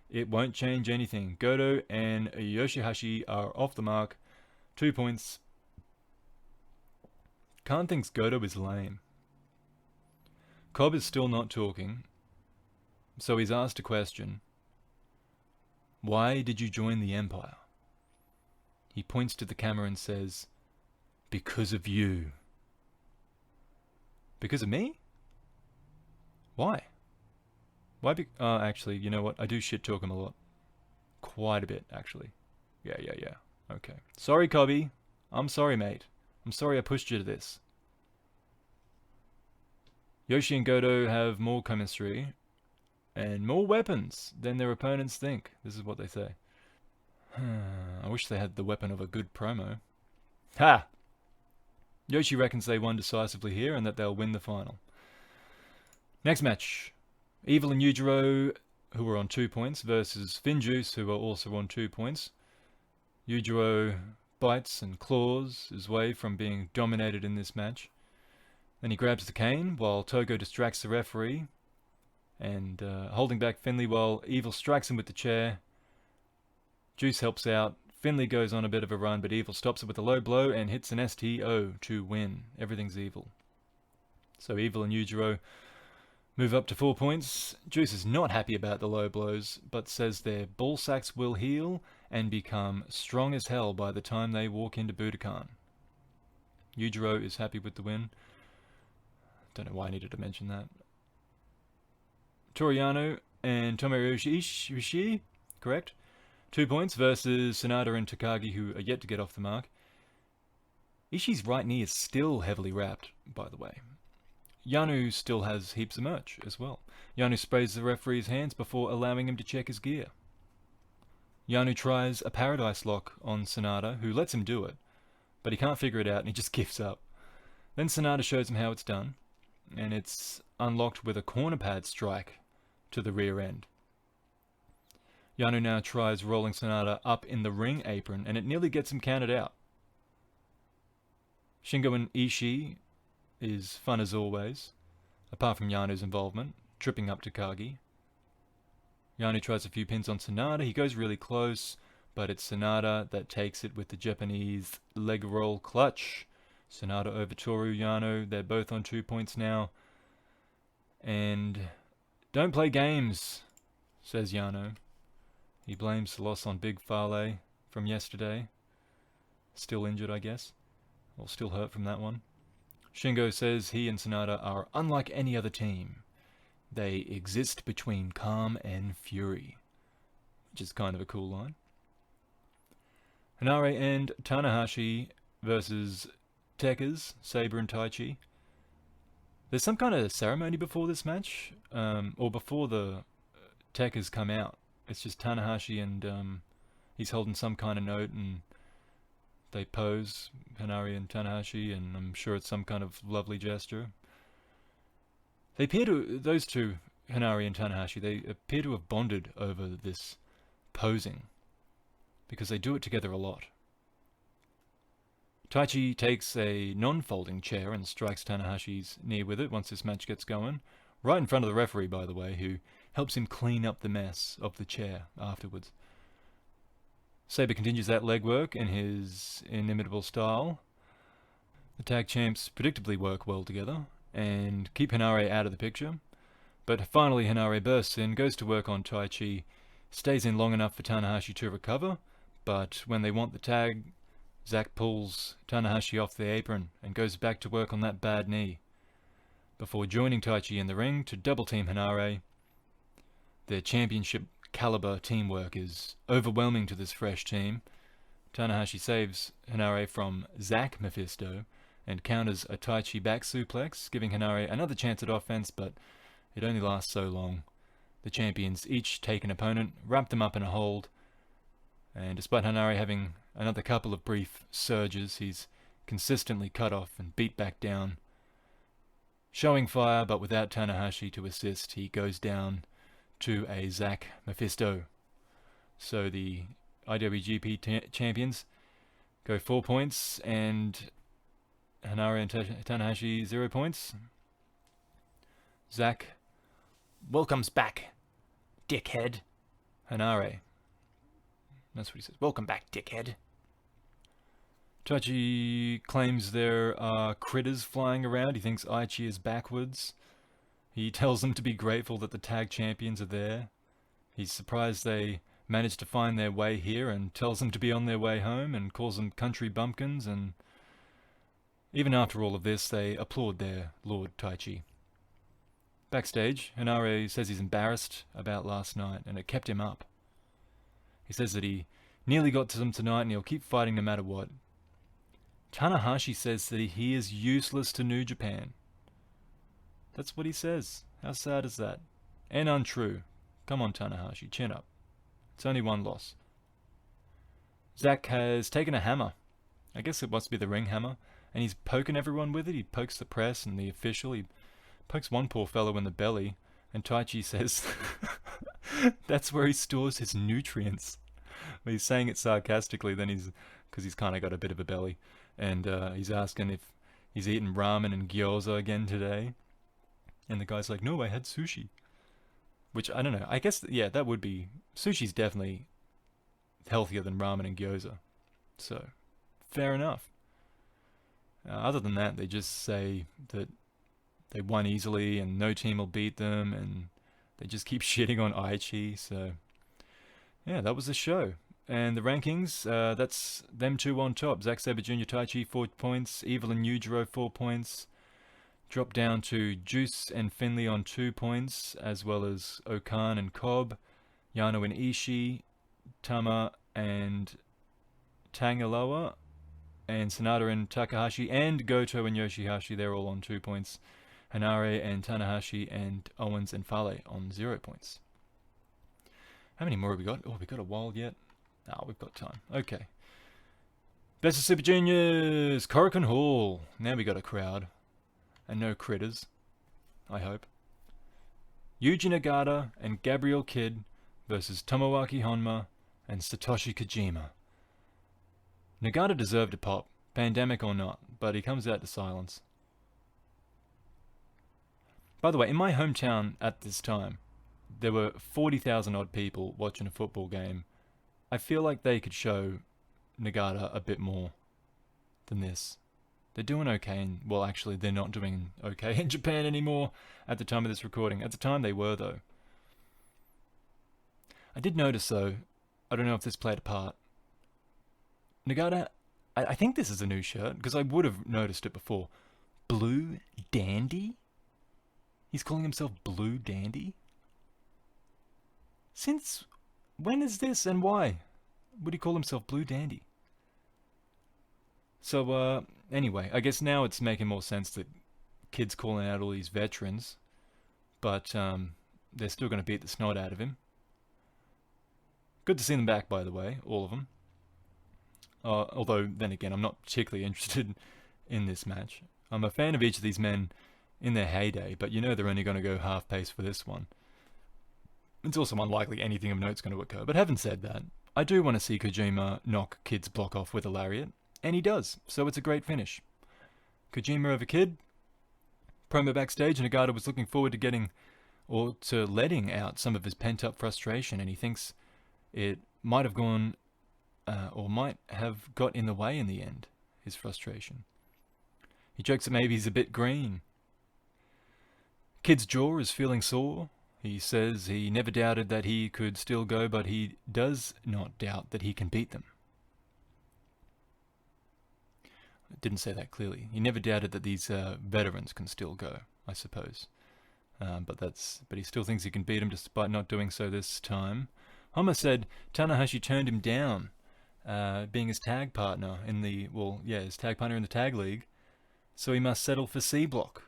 It won't change anything. Goto and Yoshihashi are off the mark. 2 points. Khan thinks Goto is lame. Cobb is still not talking, so he's asked a question. Why did you join the Empire? He points to the camera and says, because of you. Because of me? Why? Actually, you know what? I do shit talk him a lot. Quite a bit, actually. Yeah. Okay. Sorry, Cobby. I'm sorry, mate. I'm sorry I pushed you to this. Yoshi and Goto have more chemistry and more weapons than their opponents think. This is what they say. I wish they had the weapon of a good promo. Ha! Yoshi reckons they won decisively here and that they'll win the final. Next match. Evil and Yujiro, who are on 2 points, versus Finjuice, who are also on 2 points. Yujiro bites and claws his way from being dominated in this match. Then he grabs the cane while Togo distracts the referee and holding back Finley while Evil strikes him with the chair. Juice helps out. Finley goes on a bit of a run, but Evil stops it with a low blow and hits an STO to win. Everything's Evil. So Evil and Yujiro move up to 4 points. Juice is not happy about the low blows, but says their ball sacks will heal and become strong as hell by the time they walk into Budokan. Yujiro is happy with the win. Don't know why I needed to mention that. Toriano and Tomoyoshi Ishii, correct? 2 points versus Sanada and Takagi, who are yet to get off the mark. Ishii's right knee is still heavily wrapped, by the way. Yano still has heaps of merch as well. Yano sprays the referee's hands before allowing him to check his gear. Yano tries a paradise lock on Sanada, who lets him do it, but he can't figure it out and he just gives up. Then Sanada shows him how it's done, and it's unlocked with a corner pad strike to the rear end. Yano now tries rolling Sanada up in the ring apron, and it nearly gets him counted out. Shingo and Ishii is fun as always, apart from Yano's involvement, tripping up Takagi. Yano tries a few pins on Sanada. He goes really close, but it's Sanada that takes it with the Japanese leg roll clutch. Sanada over Toru Yano. They're both on 2 points now. And don't play games, says Yano. He blames the loss on Big Fale from yesterday. Still injured, I guess. Or still hurt from that one. Shingo says he and Sanada are unlike any other team. They exist between calm and fury, which is kind of a cool line. Hanare and Tanahashi versus Tekkers, Sabre and Taichi. There's some kind of ceremony before this match, or before the Tekkers come out. It's just Tanahashi and he's holding some kind of note and they pose, Hanari and Tanahashi, and I'm sure it's some kind of lovely gesture. They appear to, those two, Hanari and Tanahashi, they appear to have bonded over this posing, because they do it together a lot. Taichi takes a non-folding chair and strikes Tanahashi's knee with it once this match gets going, right in front of the referee, by the way, who helps him clean up the mess of the chair afterwards. Sabre continues that legwork in his inimitable style. The tag champs predictably work well together and keep Hanare out of the picture, but finally Hanare bursts in, goes to work on Taichi, stays in long enough for Tanahashi to recover, but when they want the tag, Zack pulls Tanahashi off the apron and goes back to work on that bad knee, before joining Taichi in the ring to double team Hanare. Their championship caliber teamwork is overwhelming to this fresh team. Tanahashi saves Hanare from Zack Mephisto and counters a Taichi back suplex, giving Hanare another chance at offense, but it only lasts so long. The champions each take an opponent, wrap them up in a hold, and despite Hanare having another couple of brief surges, he's consistently cut off and beat back down. Showing fire, but without Tanahashi to assist, he goes down to a Zack Mephisto. So the IWGP champions go 4 points, and Hanare and Tanahashi 0 points. Zack welcomes back, dickhead. Hanare. That's what he says. Welcome back, dickhead. Taichi claims there are critters flying around. He thinks Aichi is backwards. He tells them to be grateful that the tag champions are there. He's surprised they managed to find their way here and tells them to be on their way home and calls them country bumpkins, and even after all of this, they applaud their Lord Taichi. Backstage, Hanare says he's embarrassed about last night and it kept him up. He says that he nearly got to them tonight and he'll keep fighting no matter what. Tanahashi says that he is useless to New Japan. That's what he says. How sad is that? And untrue. Come on, Tanahashi, chin up. It's only one loss. Zack has taken a hammer. I guess it must be the ring hammer. And he's poking everyone with it. He pokes the press and the official. He pokes one poor fellow in the belly. And Taichi says that's where he stores his nutrients. Well, he's saying it sarcastically, then because he's kind of got a bit of a belly. And he's asking if he's eaten ramen and gyoza again today. And the guy's like, no, I had sushi. Which, I don't know. I guess, yeah, that would be... Sushi's definitely healthier than ramen and gyoza. So, fair enough. Other than that, they just say that they won easily and no team will beat them. And they just keep shitting on Aichi. So, yeah, that was the show. And the rankings, that's them two on top. Zack Sabre Jr. Taichi, 4 points. Evil and Yujiro, 4 points. Drop down to Juice and Finley on 2 points, as well as Okan and Cobb, Yano and Ishii, Tama and Tangaloa, and Sanada and Takahashi, and Goto and Yoshihashi, they're all on 2 points. Hanare and Tanahashi and Owens and Fale on 0 points. How many more have we got? Oh, we got a while yet? No, we've got time. Okay. Best of Super Juniors, Korakuen Hall. Now we got a crowd. And no critters, I hope. Yuji Nagata and Gabriel Kidd versus Tomoaki Honma and Satoshi Kojima. Nagata deserved a pop, pandemic or not, but he comes out to silence. By the way, in my hometown at this time, there were 40,000 odd people watching a football game. I feel like they could show Nagata a bit more than this. They're doing okay, and, well, actually, they're not doing okay in Japan anymore at the time of this recording. At the time, they were, though. I did notice, though, I don't know if this played a part. Nagata, I think this is a new shirt, because I would have noticed it before. Blue Dandy? He's calling himself Blue Dandy? Since when is this, and why would he call himself Blue Dandy? So, anyway, I guess now it's making more sense that Kid's calling out all these veterans, but they're still going to beat the snot out of him. Good to see them back, by the way, all of them. Although, then again, I'm not particularly interested in this match. I'm a fan of each of these men in their heyday, but you know they're only going to go half-pace for this one. It's also unlikely anything of note's going to occur, but having said that, I do want to see Kojima knock Kid's block off with a lariat, and he does, so it's a great finish. Kojima over Kid. Promo backstage, Nagata was looking forward to getting, or to letting out some of his pent-up frustration, and he thinks it might have gone, or might have got in the way in the end, his frustration. He jokes that maybe he's a bit green. Kid's jaw is feeling sore. He says he never doubted that he could still go, but he does not doubt that he can beat them. I didn't say that clearly. He never doubted that these veterans can still go, I suppose. But he still thinks he can beat him despite not doing so this time. Homer said Tanahashi turned him down, being his tag partner in his tag partner in the tag league, so he must settle for C block.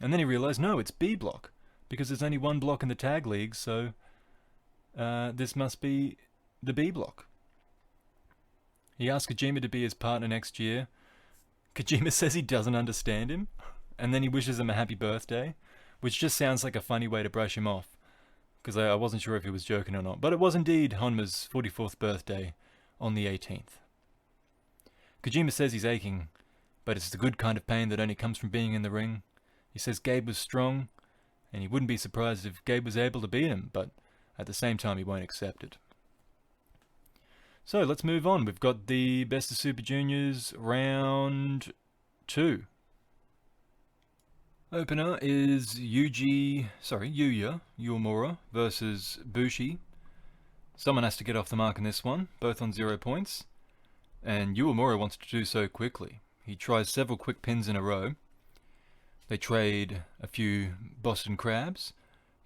And then he realized, no, it's B block, because there's only one block in the tag league, so this must be the B block. He asked Kojima to be his partner next year. Kojima says he doesn't understand him, and then he wishes him a happy birthday, which just sounds like a funny way to brush him off, because I wasn't sure if he was joking or not. But it was indeed Honma's 44th birthday on the 18th. Kojima says he's aching, but it's the good kind of pain that only comes from being in the ring. He says Gabe was strong, and he wouldn't be surprised if Gabe was able to beat him, but at the same time he won't accept it. So let's move on. We've got the Best of Super Juniors round 2. Opener is Yuya Uemura versus Bushi. Someone has to get off the mark in this one, both on 0 points, and Uemura wants to do so quickly. He tries several quick pins in a row. They trade a few Boston Crabs.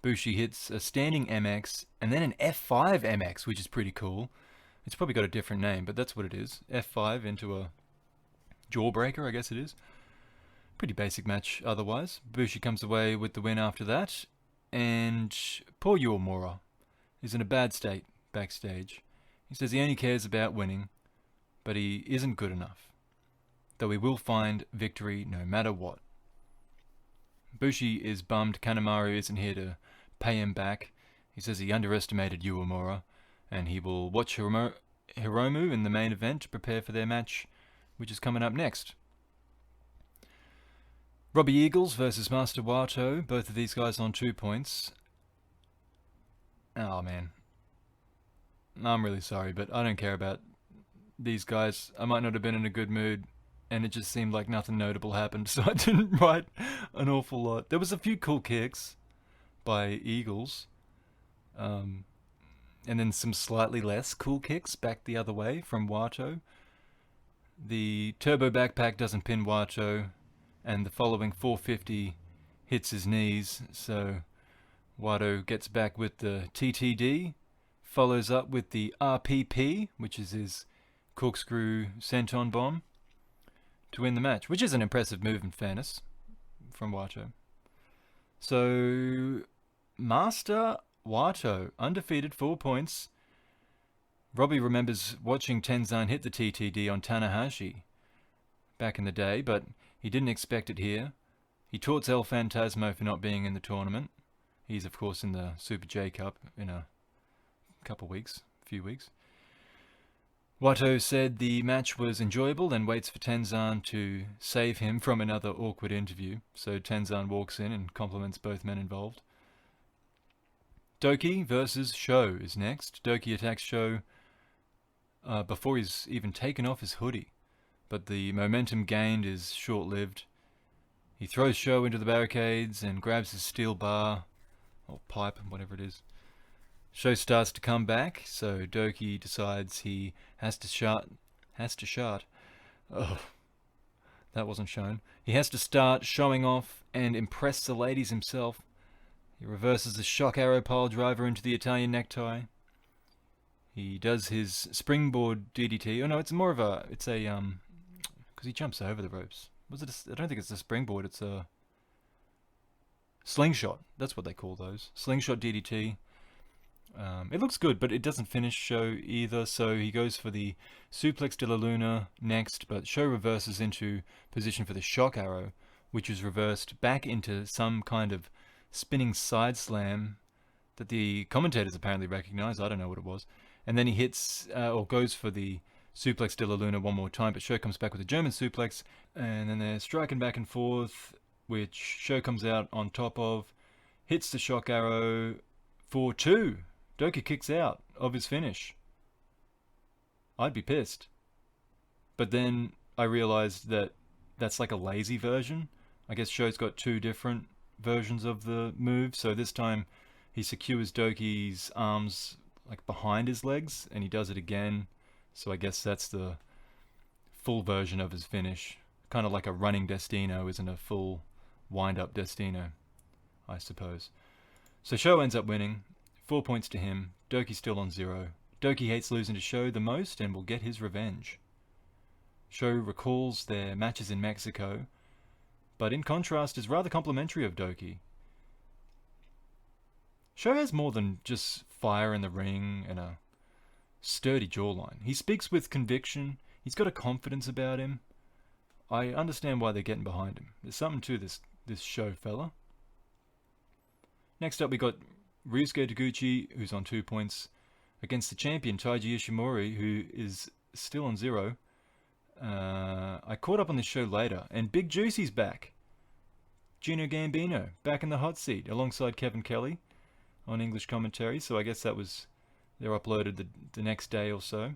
Bushi hits a standing MX and then an F5 MX, which is pretty cool. It's probably got a different name, but that's what it is. F5 into a jawbreaker, I guess it is. Pretty basic match otherwise. Bushi comes away with the win after that, and poor Uemura is in a bad state backstage. He says he only cares about winning, but he isn't good enough, though he will find victory no matter what. Bushi is bummed Kanemaru isn't here to pay him back. He says he underestimated Uemura, and he will watch Hiromu in the main event to prepare for their match, which is coming up next. Robbie Eagles versus Master Wato, both of these guys on 2 points. Oh man, I'm really sorry, but I don't care about these guys. I might not have been in a good mood, and it just seemed like nothing notable happened, so I didn't write an awful lot. There was a few cool kicks by Eagles, and then some slightly less cool kicks back the other way from Wato. The Turbo Backpack doesn't pin Wato, and the following 450 hits his knees, so Wato gets back with the TTD, follows up with the RPP, which is his corkscrew senton bomb, to win the match, which is an impressive move in fairness from Wato. So, Master Wato, undefeated, 4 points. Robbie remembers watching Tenzan hit the TTD on Tanahashi back in the day, but he didn't expect it here. He taunts El Phantasmo for not being in the tournament. He's, of course, in the Super J Cup in a few weeks. Wato said the match was enjoyable and waits for Tenzan to save him from another awkward interview. So Tenzan walks in and compliments both men involved. Doki versus Sho is next. Doki attacks Sho before he's even taken off his hoodie, but the momentum gained is short-lived. He throws Sho into the barricades and grabs his steel bar, or pipe, whatever it is. Sho starts to come back, so Doki decides he has to start. Oh, that wasn't shown. He has to start showing off and impress the ladies himself. He reverses the shock arrow pile driver into the Italian necktie. He does his springboard DDT. Oh no, it's a Because he jumps over the ropes. Was it? I don't think it's a springboard. It's a slingshot. That's what they call those. Slingshot DDT. It looks good, but it doesn't finish Show either. So he goes for the suplex de la Luna next, but Show reverses into position for the shock arrow, which is reversed back into some kind of spinning side slam that the commentators apparently recognize. I don't know what it was. And then he hits or goes for the suplex de la Luna one more time, but Show comes back with a German suplex, and then they're striking back and forth, which Show comes out on top of, hits the shock arrow for 2. Doki kicks out of his finish. I'd be pissed. But then I realized that that's like a lazy version. I guess Show's got 2 different versions of the move, so this time he secures Doki's arms like behind his legs, and he does it again. So I guess that's the full version of his finish. Kind of like a running Destino isn't a full wind-up Destino, I suppose. So Show ends up winning. 4 points to him. Doki still on 0. Doki hates losing to Show the most and will get his revenge. Show recalls their matches in Mexico, but in contrast is rather complimentary of Doki. Show has more than just fire in the ring and a sturdy jawline. He speaks with conviction. He's got a confidence about him. I understand why they're getting behind him. There's something to this Show fella. Next up we got Ryusuke Taguchi, who's on 2 points, against the champion Taiji Ishimori, who is still on 0. I caught up on this show later, and Big Juicy's back. Gino Gambino, back in the hot seat, alongside Kevin Kelly on English commentary, so I guess they're uploaded the next day or so.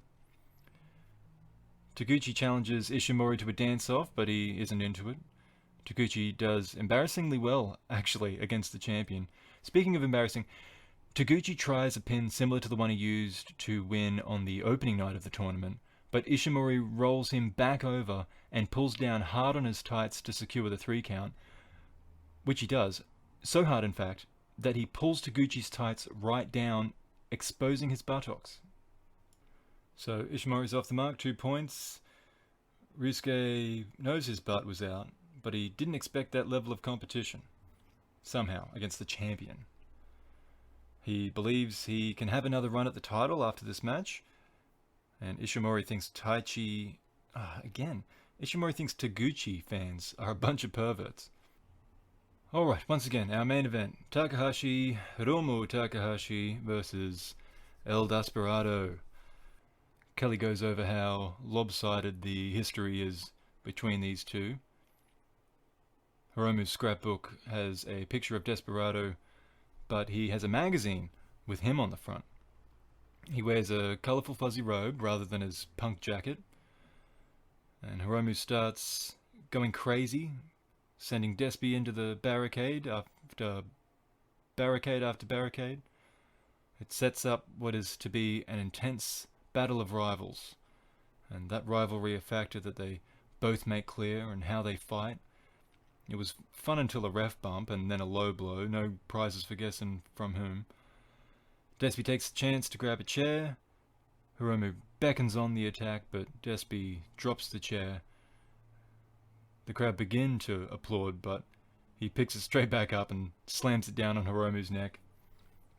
Taguchi challenges Ishimori to a dance-off, but he isn't into it. Taguchi does embarrassingly well, actually, against the champion. Speaking of embarrassing, Taguchi tries a pin similar to the one he used to win on the opening night of the tournament, but Ishimori rolls him back over and pulls down hard on his tights to secure the 3 count, which he does, so hard in fact, that he pulls Taguchi's tights right down, exposing his buttocks. So Ishimori's off the mark, 2 points. Ryusuke knows his butt was out, but he didn't expect that level of competition, somehow, against the champion. He believes he can have another run at the title after this match, and Ishimori thinks Ishimori thinks Taguchi fans are a bunch of perverts. Alright, once again, our main event, Hiromu Takahashi versus El Desperado. Kelly goes over how lopsided the history is between these two. Hiromu's scrapbook has a picture of Desperado, but he has a magazine with him on the front. He wears a colourful fuzzy robe rather than his punk jacket, and Hiromu starts going crazy, sending Despy into the barricade after barricade. It sets up what is to be an intense battle of rivals, and that rivalry a factor that they both make clear and how they fight. It was fun until a ref bump and then a low blow, no prizes for guessing from whom. Despy takes a chance to grab a chair. Hiromu beckons on the attack, but Despy drops the chair. The crowd begin to applaud, but he picks it straight back up and slams it down on Hiromu's neck.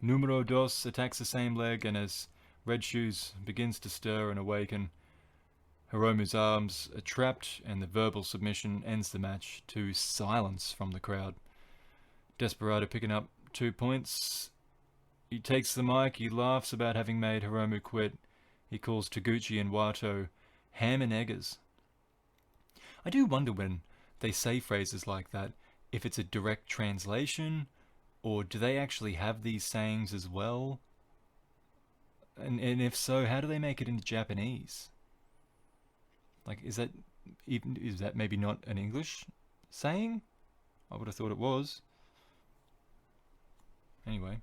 Numero dos attacks the same leg, and as Red Shoes begins to stir and awaken, Hiromu's arms are trapped, and the verbal submission ends the match to silence from the crowd. Desperado picking up 2 points. He takes the mic, he laughs about having made Hiromu quit. He calls Taguchi and Wato ham and eggers. I do wonder when they say phrases like that, if it's a direct translation, or do they actually have these sayings as well? And if so, how do they make it into Japanese? Like, is that maybe not an English saying? I would have thought it was. Anyway.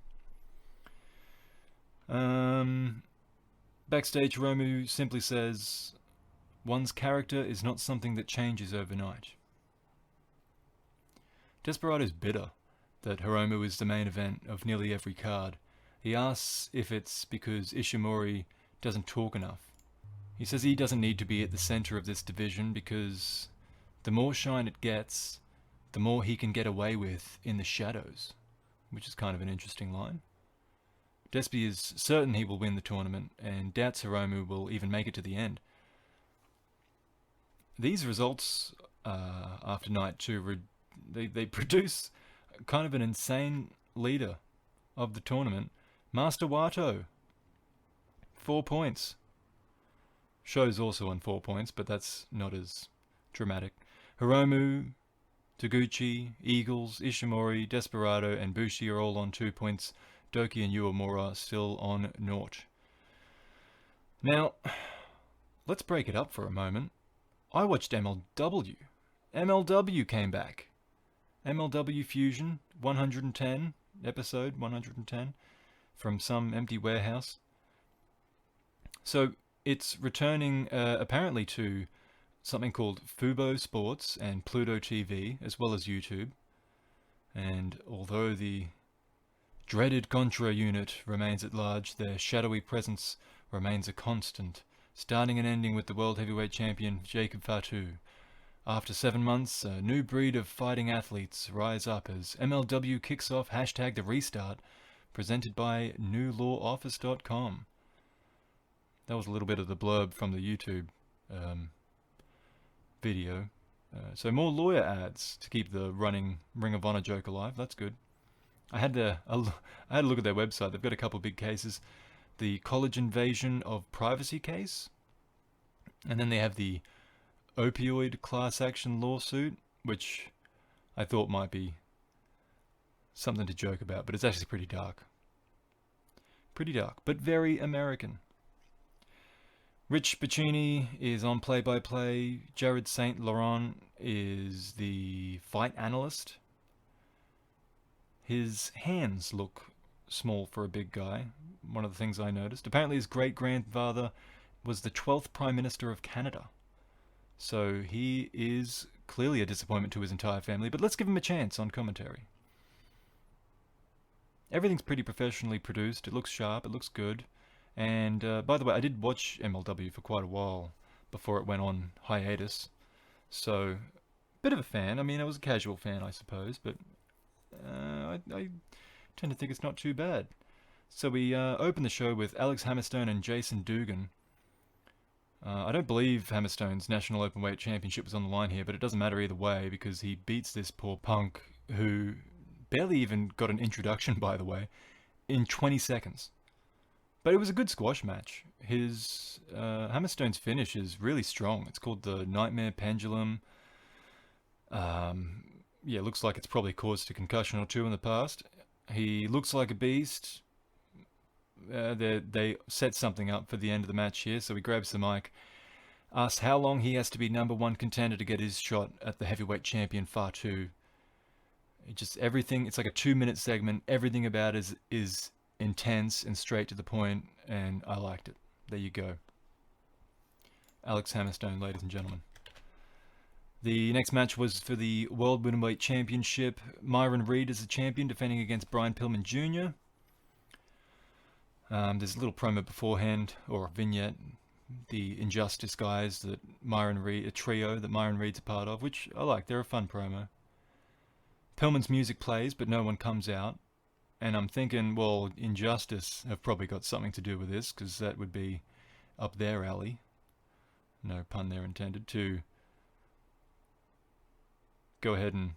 Backstage, Hiromu simply says, "One's character is not something that changes overnight." Desperado's bitter that Hiromu is the main event of nearly every card. He asks if it's because Ishimori doesn't talk enough. He says he doesn't need to be at the center of this division because the more shine it gets, the more he can get away with in the shadows, which is kind of an interesting line. Despy is certain he will win the tournament and doubts Hiromu will even make it to the end. These results after night 2, they produce kind of an insane leader of the tournament, Master Wato. 4 points. Sho's also on 4 points, but that's not as dramatic. Hiromu, Taguchi, Eagles, Ishimori, Desperado, and Bushi are all on 2 points. Doki and Uemura still on 0. Now, let's break it up for a moment. I watched MLW. MLW came back. MLW Fusion 110, episode 110, from some empty warehouse. So it's returning apparently to something called Fubo Sports and Pluto TV, as well as YouTube. And although the dreaded Contra unit remains at large, their shadowy presence remains a constant, starting and ending with the World Heavyweight Champion Jacob Fatu. After 7 months, a new breed of fighting athletes rise up as MLW kicks off hashtag The Restart, presented by newlawoffice.com. That was a little bit of the blurb from the YouTube video. So more lawyer ads to keep the running Ring of Honor joke alive. That's good. I had a look at their website. They've got a couple big cases. The college invasion of privacy case. And then they have the opioid class action lawsuit, which I thought might be something to joke about, but it's actually pretty dark. Pretty dark, but very American. Rich Piccini is on play-by-play. Jared St. Laurent is the fight analyst. His hands look small for a big guy. One of the things I noticed. Apparently his great-grandfather was the 12th Prime Minister of Canada. So he is clearly a disappointment to his entire family, but let's give him a chance on commentary. Everything's pretty professionally produced. It looks sharp. It looks good. And by the way, I did watch MLW for quite a while before it went on hiatus. So, bit of a fan. I mean, I was a casual fan, I suppose, but I tend to think it's not too bad. So we open the show with Alex Hammerstone and Jason Dugan. I don't believe Hammerstone's National Openweight Championship was on the line here, but it doesn't matter either way because he beats this poor punk who barely even got an introduction, by the way, in 20 seconds. But it was a good squash match. His Hammerstone's finish is really strong. It's called the Nightmare Pendulum. Yeah, looks like it's probably caused a concussion or two in the past. He looks like a beast. They set something up for the end of the match here, so he grabs the mic, asks how long he has to be #1 contender to get his shot at the heavyweight champion Fatu. Just everything, it's like a 2-minute segment. Everything about it is intense and straight to the point, and I liked it. There you go. Alex Hammerstone, ladies and gentlemen. The next match was for the World Winterweight Championship. Myron Reed is the champion, defending against Brian Pillman Jr. There's a little promo beforehand, or a vignette. The Injustice guys that Myron Reed, a trio that Myron Reed's a part of, which I like. They're a fun promo. Pillman's music plays, but no one comes out. And I'm thinking, well, Injustice have probably got something to do with this, because that would be up their alley. No pun there intended, to go ahead and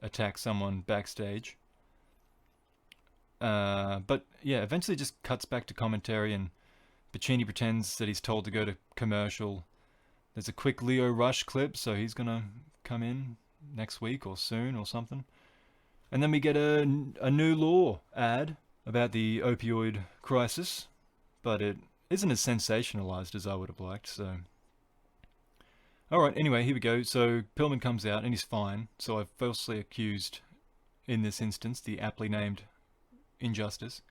attack someone backstage. But yeah, eventually it just cuts back to commentary, and Piccini pretends that he's told to go to commercial. There's a quick Leo Rush clip, so he's going to come in next week or soon or something. And then we get a new law ad about the opioid crisis, but it isn't as sensationalized as I would have liked, so... Alright, anyway, here we go. So Pillman comes out and he's fine, so I've falsely accused, in this instance, the aptly named Injustice.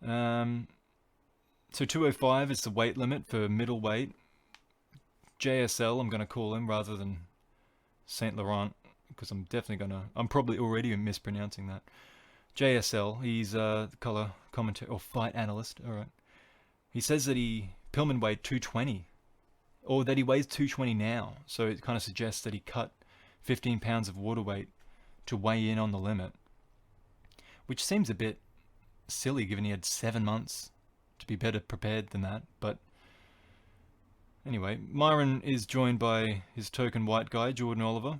So 205 is the weight limit for middleweight. JSL, I'm going to call him, rather than Saint Laurent, because I'm probably already mispronouncing that. JSL, he's the color commentator, or fight analyst, alright. He says that he Pillman weighed 220, or that he weighs 220 now. So it kind of suggests that he cut 15 pounds of water weight to weigh in on the limit, which seems a bit silly given he had 7 months to be better prepared than that. But anyway, Myron is joined by his token white guy, Jordan Oliver.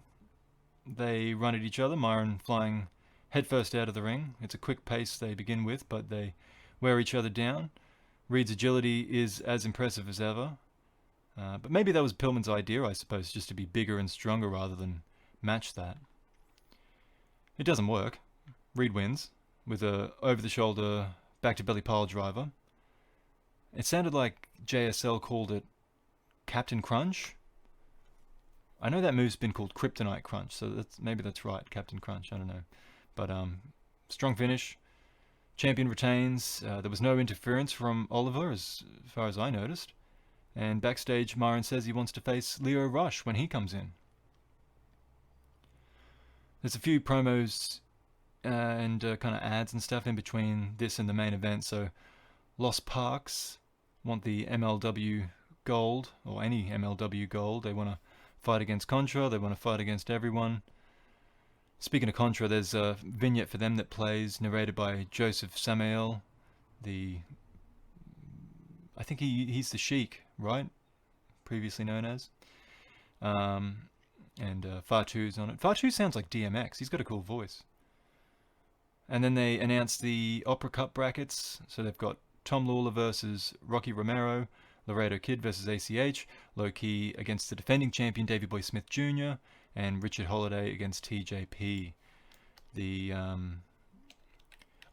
They run at each other, Myron flying headfirst out of the ring. It's a quick pace they begin with, but they wear each other down. Reed's agility is as impressive as ever. But maybe that was Pillman's idea, I suppose, just to be bigger and stronger rather than match that. It doesn't work. Reed wins with a over-the-shoulder back-to-belly pile driver. It sounded like JSL called it Captain Crunch. I know that move's been called Kryptonite Crunch, so maybe that's right, Captain Crunch, I don't know. But strong finish. Champion retains. There was no interference from Oliver as far as I noticed. And backstage, Myron says he wants to face Leo Rush when he comes in. There's a few promos and kind of ads and stuff in between this and the main event. So Lost Parks want the MLW gold, or any MLW gold. They want to fight against Contra. They want to fight against everyone. Speaking of Contra, there's a vignette for them that plays, narrated by Joseph Samael. I think he's the Sheik, right? Previously known as. And Fatu's on it. Fatu sounds like DMX. He's got a cool voice. And then they announced the Opera Cup brackets. So they've got Tom Lawler versus Rocky Romero, Laredo Kid versus ACH, Low Key against the defending champion Davey Boy Smith Jr., and Richard Holiday against TJP. The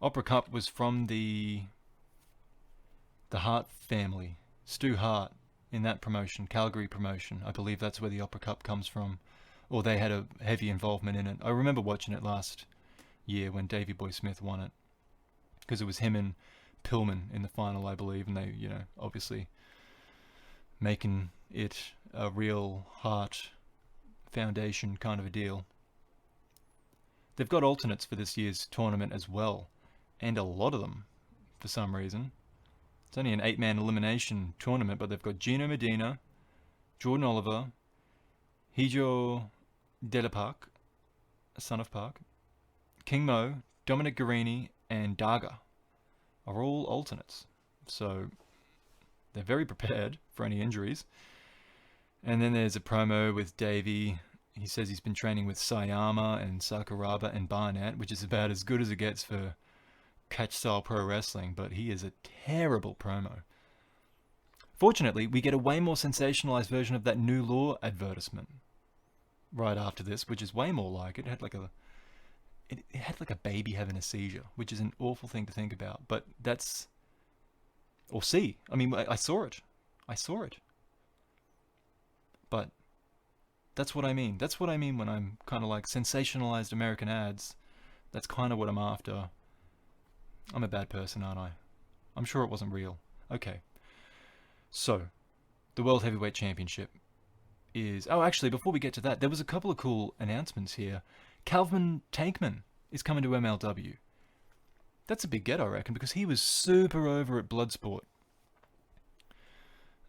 Opera Cup was from the Hart family, Stu Hart, in that promotion, Calgary promotion. I believe that's where the Opera Cup comes from, or they had a heavy involvement in it. I remember watching it last year when Davey Boy Smith won it, because it was him and Pillman in the final, I believe, and they, obviously making it a real Hart Foundation kind of a deal. They've got alternates for this year's tournament as well, and a lot of them for some reason. It's only an 8-man elimination tournament, but they've got Gino Medina, Jordan Oliver, Hijo De La Park, son of Park, King Mo, Dominic Guarini, and Daga are all alternates. So they're very prepared for any injuries. And then there's a promo with Davey. He says he's been training with Sayama and Sakuraba and Barnett, which is about as good as it gets for catch-style pro wrestling, but he is a terrible promo. Fortunately, we get a way more sensationalized version of that New Law advertisement right after this, which is way more like it. It had like a baby having a seizure, which is an awful thing to think about, but that's... or see. I mean, I saw it. But that's what I mean. That's what I mean when I'm kind of like sensationalized American ads. That's kind of what I'm after. I'm a bad person, aren't I? I'm sure it wasn't real. Okay. So, the World Heavyweight Championship is... oh, actually, before we get to that, there was a couple of cool announcements here. Calvin Tankman is coming to MLW. That's a big get, I reckon, because he was super over at Bloodsport.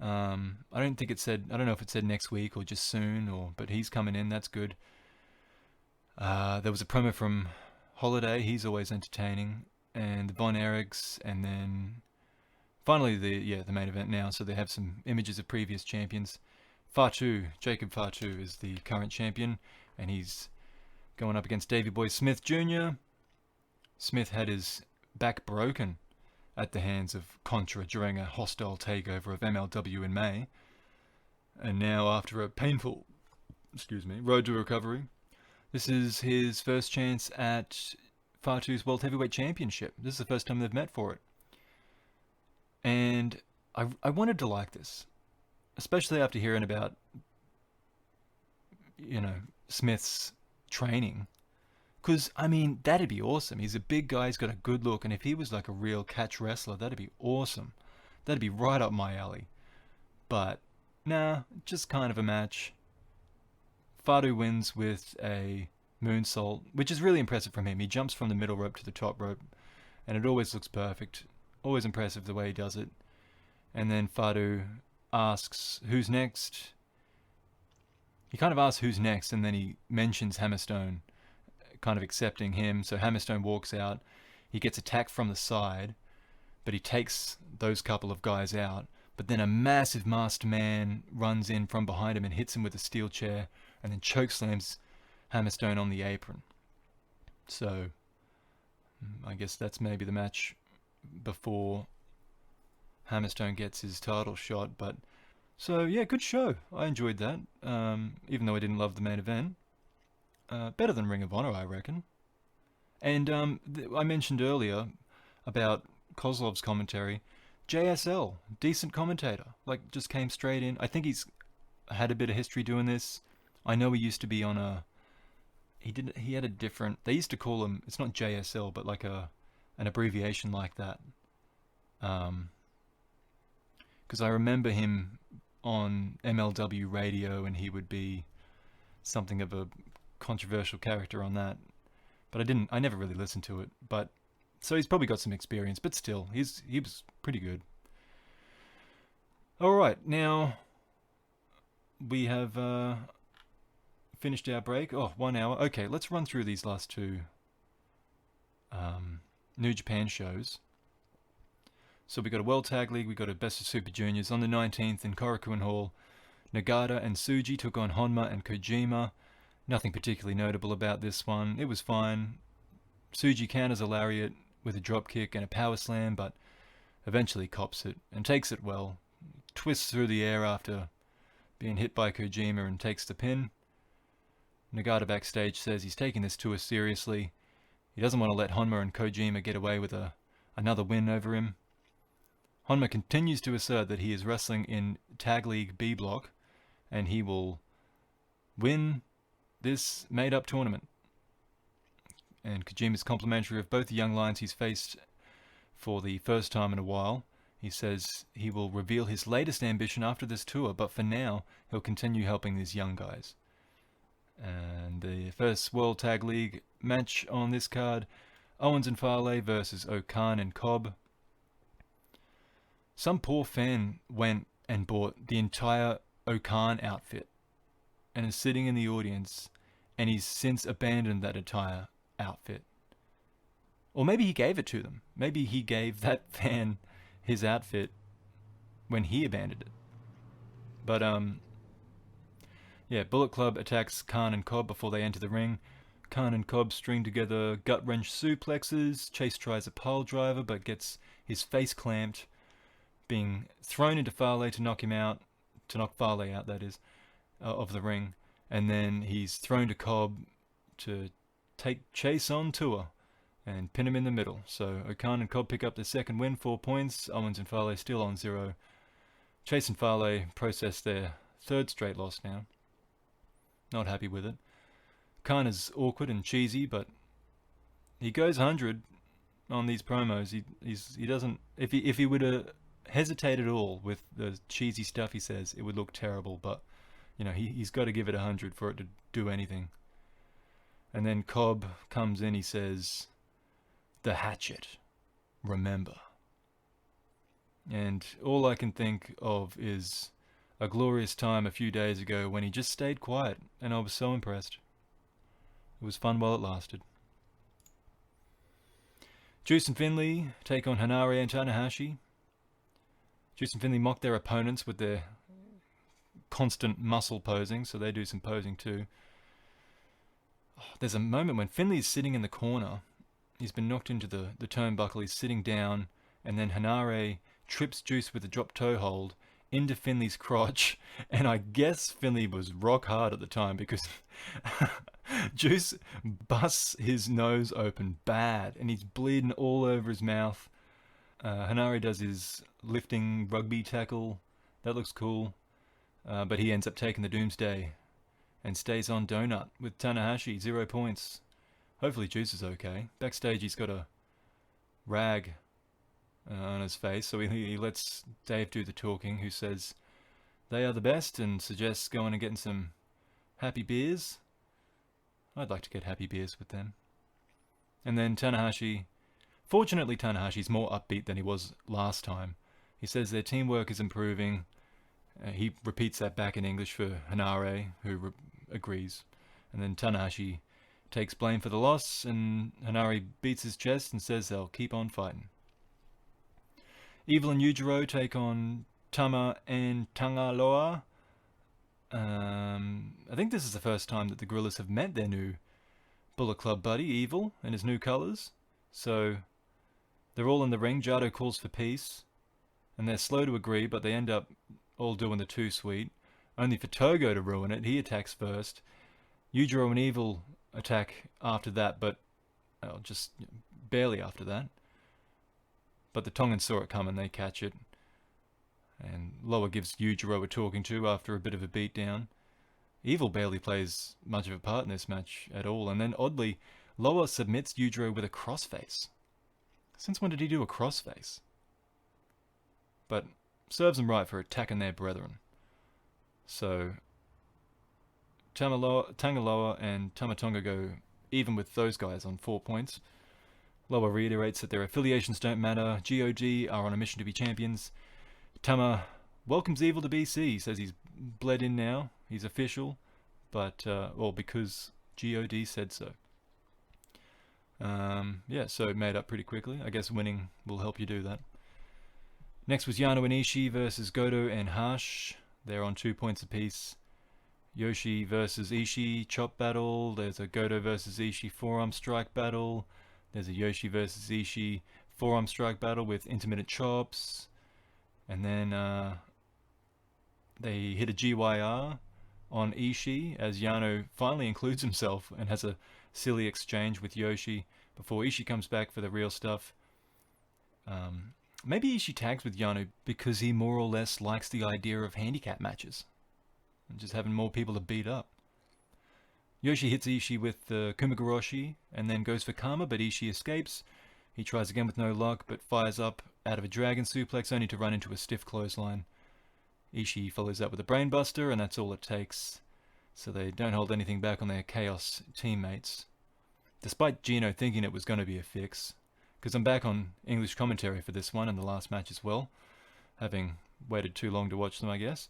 I don't think it said... I don't know if it said next week or just soon, but he's coming in. That's good. There was a promo from Holiday. He's always entertaining. And the Von Erichs, and then finally the main event now. So they have some images of previous champions. Fatu, Jacob Fatu is the current champion, and he's going up against Davey Boy Smith Jr. Smith had his back broken at the hands of Contra during a hostile takeover of MLW in May, and now after a painful, road to recovery, this is his first chance at Fatu's World Heavyweight Championship. This is the first time they've met for it. And I wanted to like this, especially after hearing about, Smith's training. Because, I mean, that'd be awesome. He's a big guy, he's got a good look, and if he was like a real catch wrestler, that'd be awesome. That'd be right up my alley. But, nah, just kind of a match. Fatu wins with a moonsault, which is really impressive from him. He jumps from the middle rope to the top rope, and it always looks perfect. Always impressive the way he does it. And then Fadu asks who's next. He kind of asks who's next, and then he mentions Hammerstone, kind of accepting him. So Hammerstone walks out. He gets attacked from the side, but he takes those couple of guys out. But then a massive masked man runs in from behind him and hits him with a steel chair, and then chokeslams Hammerstone on the apron. So I guess that's maybe the match before Hammerstone gets his title shot. But so yeah, good show. I enjoyed that, even though I didn't love the main event. Better than Ring of Honor, I reckon. And I mentioned earlier about Kozlov's commentary. JSL, decent commentator. Like, just came straight in. I think he's had a bit of history doing this. I know he used to be on a... He had a different... They used to call him... It's not JSL, but like an abbreviation like that. Because I remember him on MLW radio, and he would be something of a controversial character on that. But I never really listened to it. But so he's probably got some experience, but still, he was pretty good. All right, now we have finished our break. Oh, 1 hour. Okay, let's run through these last two New Japan shows. So we got a World Tag League, we got a Best of Super Juniors on the 19th in Korakuen Hall. Nagata and Tsuji took on Honma and Kojima. Nothing particularly notable about this one. It was fine. Tsuji counters a lariat with a drop kick and a power slam, but eventually cops it and takes it well. Twists through the air after being hit by Kojima and takes the pin. Nagata backstage says he's taking this tour seriously. He doesn't want to let Honma and Kojima get away with another win over him. Honma continues to assert that he is wrestling in Tag League B Block, and he will win this made-up tournament. And Kojima's complimentary of both the young lions he's faced for the first time in a while. He says he will reveal his latest ambition after this tour, but for now, he'll continue helping these young guys. And the first World Tag League match on this card, Owens and Fale versus Okan and Cobb. Some poor fan went and bought the entire Okan outfit and is sitting in the audience, and he's since abandoned that entire outfit. Or maybe he gave it to them. Maybe he gave that fan his outfit when he abandoned it. But yeah, Bullet Club attacks Khan and Cobb before they enter the ring. Khan and Cobb string together gut-wrench suplexes. Chase tries a pile driver but gets his face clamped, being thrown into Fale to knock him out, to knock Fale out, that is, of the ring. And then he's thrown to Cobb to take Chase on tour and pin him in the middle. So Okan and Cobb pick up their second win, 4 points. Owens and Fale still on 0. Chase and Fale process their third straight loss now. Not happy with it. Khan is awkward and cheesy, but he goes 100 on these promos. He doesn't... If he would have hesitated at all with the cheesy stuff he says, it would look terrible, but you know, he's got to give it 100 for it to do anything. And then Cobb comes in, he says, "The hatchet, remember." And all I can think of is a glorious time a few days ago when he just stayed quiet, and I was so impressed. It was fun while it lasted. Juice and Finlay take on Hanare and Tanahashi. Juice and Finlay mock their opponents with their constant muscle posing, so they do some posing too. There's a moment when Finley's sitting in the corner. He's been knocked into the turnbuckle. He's sitting down, and then Hanare trips Juice with a drop toe hold into Finley's crotch. And I guess Finley was rock hard at the time because Juice busts his nose open bad, and he's bleeding all over his mouth. Hanare does his lifting rugby tackle. That looks cool. But he ends up taking the Doomsday and stays on donut with Tanahashi, 0 points. Hopefully Juice is okay. Backstage he's got a rag on his face, so he lets Dave do the talking, who says they are the best and suggests going and getting some happy beers. I'd like to get happy beers with them. And then Tanahashi... Fortunately, Tanahashi's more upbeat than he was last time. He says their teamwork is improving. He repeats that back in English for Hanare, who agrees. And then Tanahashi takes blame for the loss, and Hanare beats his chest and says they'll keep on fighting. Evil and Yujiro take on Tama and Tangaloa. I think this is the first time that the Gorillas have met their new Bullet Club buddy, Evil, in his new colours. So they're all in the ring. Jado calls for peace, and they're slow to agree, but they end up all doing the too sweet, only for Togo to ruin it. He attacks first. Yujiro and Evil attack after that, but just barely after that. But the Tongans saw it coming, they catch it. And Loa gives Yujiro a talking to after a bit of a beatdown. Evil barely plays much of a part in this match at all, and then oddly, Loa submits Yujiro with a crossface. Since when did he do a crossface? But serves them right for attacking their brethren. So Tangaloa and Tamatonga go even with those guys on 4 points. Loa reiterates that their affiliations don't matter. GOD are on a mission to be champions. Tama welcomes Evil to BC, says he's bled in now, he's official, but, because GOD said so. So it made up pretty quickly. I guess winning will help you do that. Next was Yano and Ishii versus Goto and Hash. They're on 2 points apiece. Yoshi versus Ishii chop battle. There's a Goto versus Ishii forearm strike battle. There's a Yoshi versus Ishii forearm strike battle with intermittent chops. And then they hit a GYR on Ishii as Yano finally includes himself and has a silly exchange with Yoshi before Ishii comes back for the real stuff. Maybe Ishii tags with Yano because he more or less likes the idea of handicap matches and just having more people to beat up. Yoshi hits Ishii with the Kumagoroshi and then goes for Karma, but Ishii escapes. He tries again with no luck, but fires up out of a dragon suplex only to run into a stiff clothesline. Ishii follows that with a brainbuster, and that's all it takes. So they don't hold anything back on their Chaos teammates. Despite Gino thinking it was going to be a fix, because I'm back on English commentary for this one and the last match as well, having waited too long to watch them, I guess.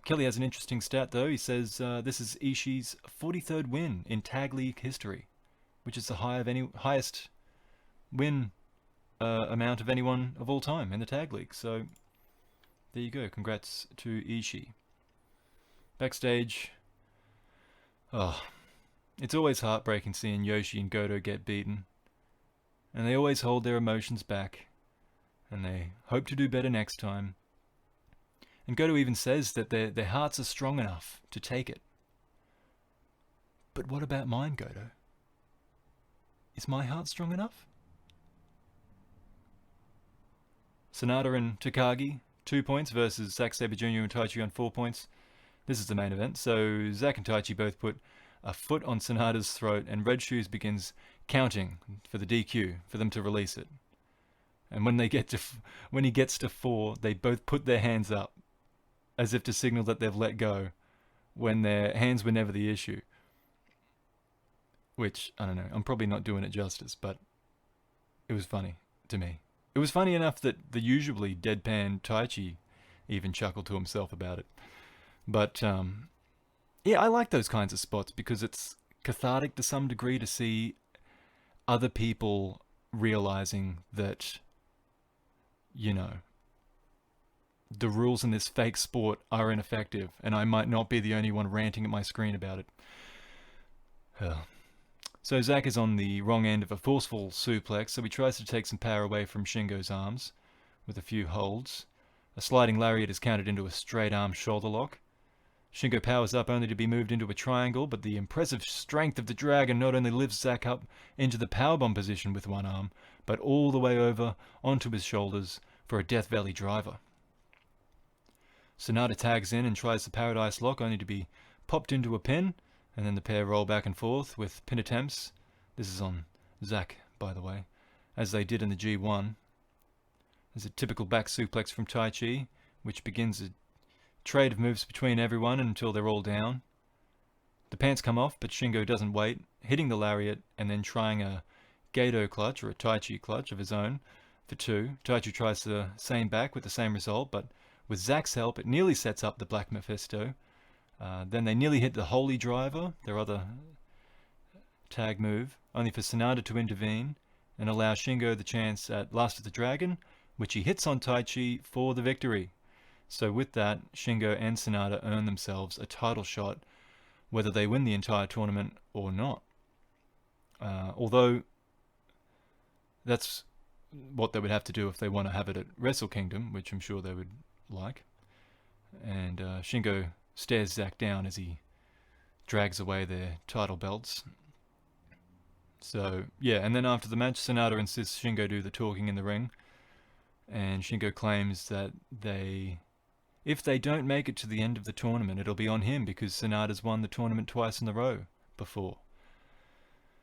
Kelly has an interesting stat though. He says this is Ishii's 43rd win in Tag League history, which is the highest win amount of anyone of all time in the Tag League. So there you go. Congrats to Ishii. Backstage, it's always heartbreaking seeing Yoshi and Goto get beaten, and they always hold their emotions back, and they hope to do better next time. And Goto even says that their hearts are strong enough to take it. But what about mine, Goto? Is my heart strong enough? Sonata and Takagi, 2 points versus Zack Sabre Jr. and Taichi on 4 points. This is the main event. So Zack and Taichi both put a foot on Sonata's throat, and Red Shoes begins counting for the DQ for them to release it. And when he gets to 4, they both put their hands up as if to signal that they've let go, when their hands were never the issue. Which, I don't know, I'm probably not doing it justice, but it was funny to me. It was funny enough that the usually deadpan Taichi even chuckled to himself about it. But, yeah, I like those kinds of spots because it's cathartic to some degree to see other people realizing that, you know, the rules in this fake sport are ineffective, and I might not be the only one ranting at my screen about it. So Zack is on the wrong end of a forceful suplex, so he tries to take some power away from Shingo's arms with a few holds. A sliding lariat is countered into a straight arm shoulder lock. Shingo powers up only to be moved into a triangle, but the impressive strength of the Dragon not only lifts Zack up into the powerbomb position with one arm, but all the way over onto his shoulders for a Death Valley driver. Sonata tags in and tries the Paradise Lock, only to be popped into a pin, and then the pair roll back and forth with pin attempts. This is on Zack, by the way, as they did in the G1. There's a typical back suplex from Taichi, which begins a trade of moves between everyone until they're all down. The pants come off, but Shingo doesn't wait, hitting the lariat and then trying a Gato clutch, or a Taichi clutch of his own, for 2. Taichi tries the same back with the same result, but with Zack's help, it nearly sets up the Black Mephisto. Then they nearly hit the Holy Driver, their other tag move, only for Sanada to intervene and allow Shingo the chance at Last of the Dragon, which he hits on Taichi for the victory. So with that, Shingo and Sanada earn themselves a title shot, whether they win the entire tournament or not. Although that's what they would have to do if they want to have it at Wrestle Kingdom, which I'm sure they would like. And Shingo stares Zack down as he drags away their title belts. So, yeah, and then after the match, Sanada insists Shingo do the talking in the ring. And Shingo claims that if they don't make it to the end of the tournament, it'll be on him because Sanada's won the tournament twice in a row before.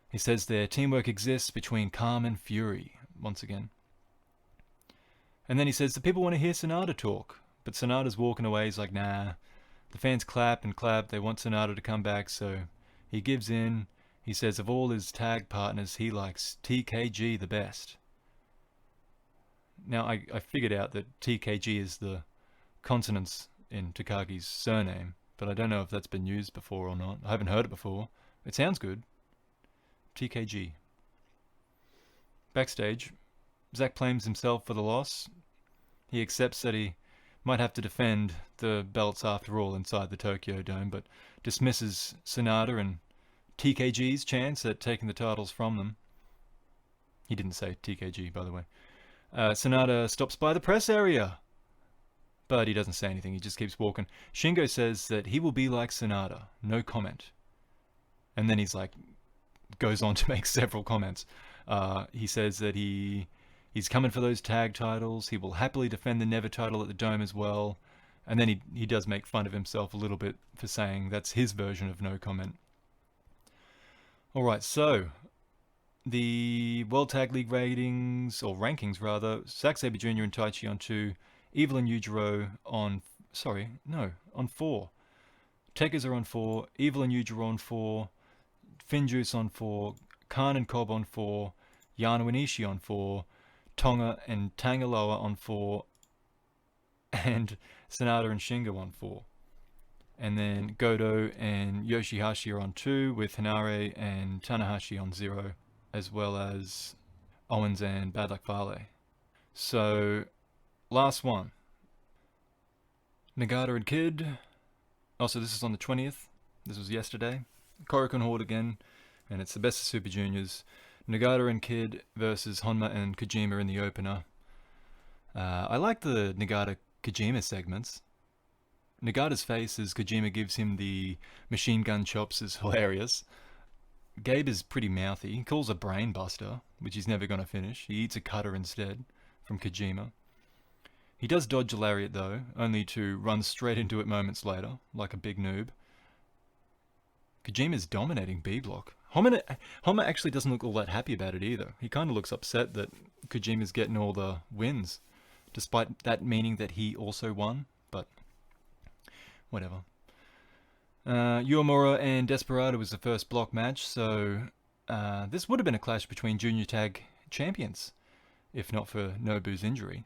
He says their teamwork exists between calm and fury, once again. And then he says the people want to hear Sanada talk, but Sanada's walking away. He's like, nah. The fans clap and clap. They want Sanada to come back, so he gives in. He says of all his tag partners, he likes TKG the best. Now, I figured out that TKG is the consonants in Takagi's surname, but I don't know if that's been used before or not. I haven't heard it before. It sounds good. TKG. Backstage, Zack blames himself for the loss. He accepts that he might have to defend the belts after all inside the Tokyo Dome, but dismisses Sanada and TKG's chance at taking the titles from them. He didn't say TKG, by the way. Sanada stops by the press area, but he doesn't say anything. He just keeps walking. Shingo says that he will be like Sanada, no comment. And then he's like, goes on to make several comments. He says that he's coming for those tag titles. He will happily defend the Never title at the Dome as well. And then he does make fun of himself a little bit for saying that's his version of no comment. Alright, so the World Tag League ratings, or rankings rather, Zack Sabre Jr. and Taichi on 2, Evil and Yujiro on 4. Tekkers are on 4, Evil and Yujiro on 4, Finjuice on 4, Khan and Cobb on 4, Yano and Ishii on 4, Tonga and Tangaloa on 4, and Sanada and Shingo on 4. And then Goto and Yoshihashi are on 2, with Hinare and Tanahashi on 0, as well as Owens and Bad Luck Fale. So, last one. Nagata and Kid. Also, this is on the 20th. This was yesterday. Korakuen Horde again, and it's the best of Super Juniors. Nagata and Kid versus Honma and Kojima in the opener. I like the Nagata-Kojima segments. Nagata's face as Kojima gives him the machine gun chops is hilarious. Gabe is pretty mouthy. He calls a brain buster, which he's never going to finish. He eats a cutter instead, from Kojima. He does dodge a lariat though, only to run straight into it moments later, like a big noob. Kojima's dominating B-Block. Honma actually doesn't look all that happy about it either. He kind of looks upset that Kojima's getting all the wins, despite that meaning that he also won, but whatever. Uemura and Desperado was the first block match, so this would have been a clash between junior tag champions, if not for Nobu's injury.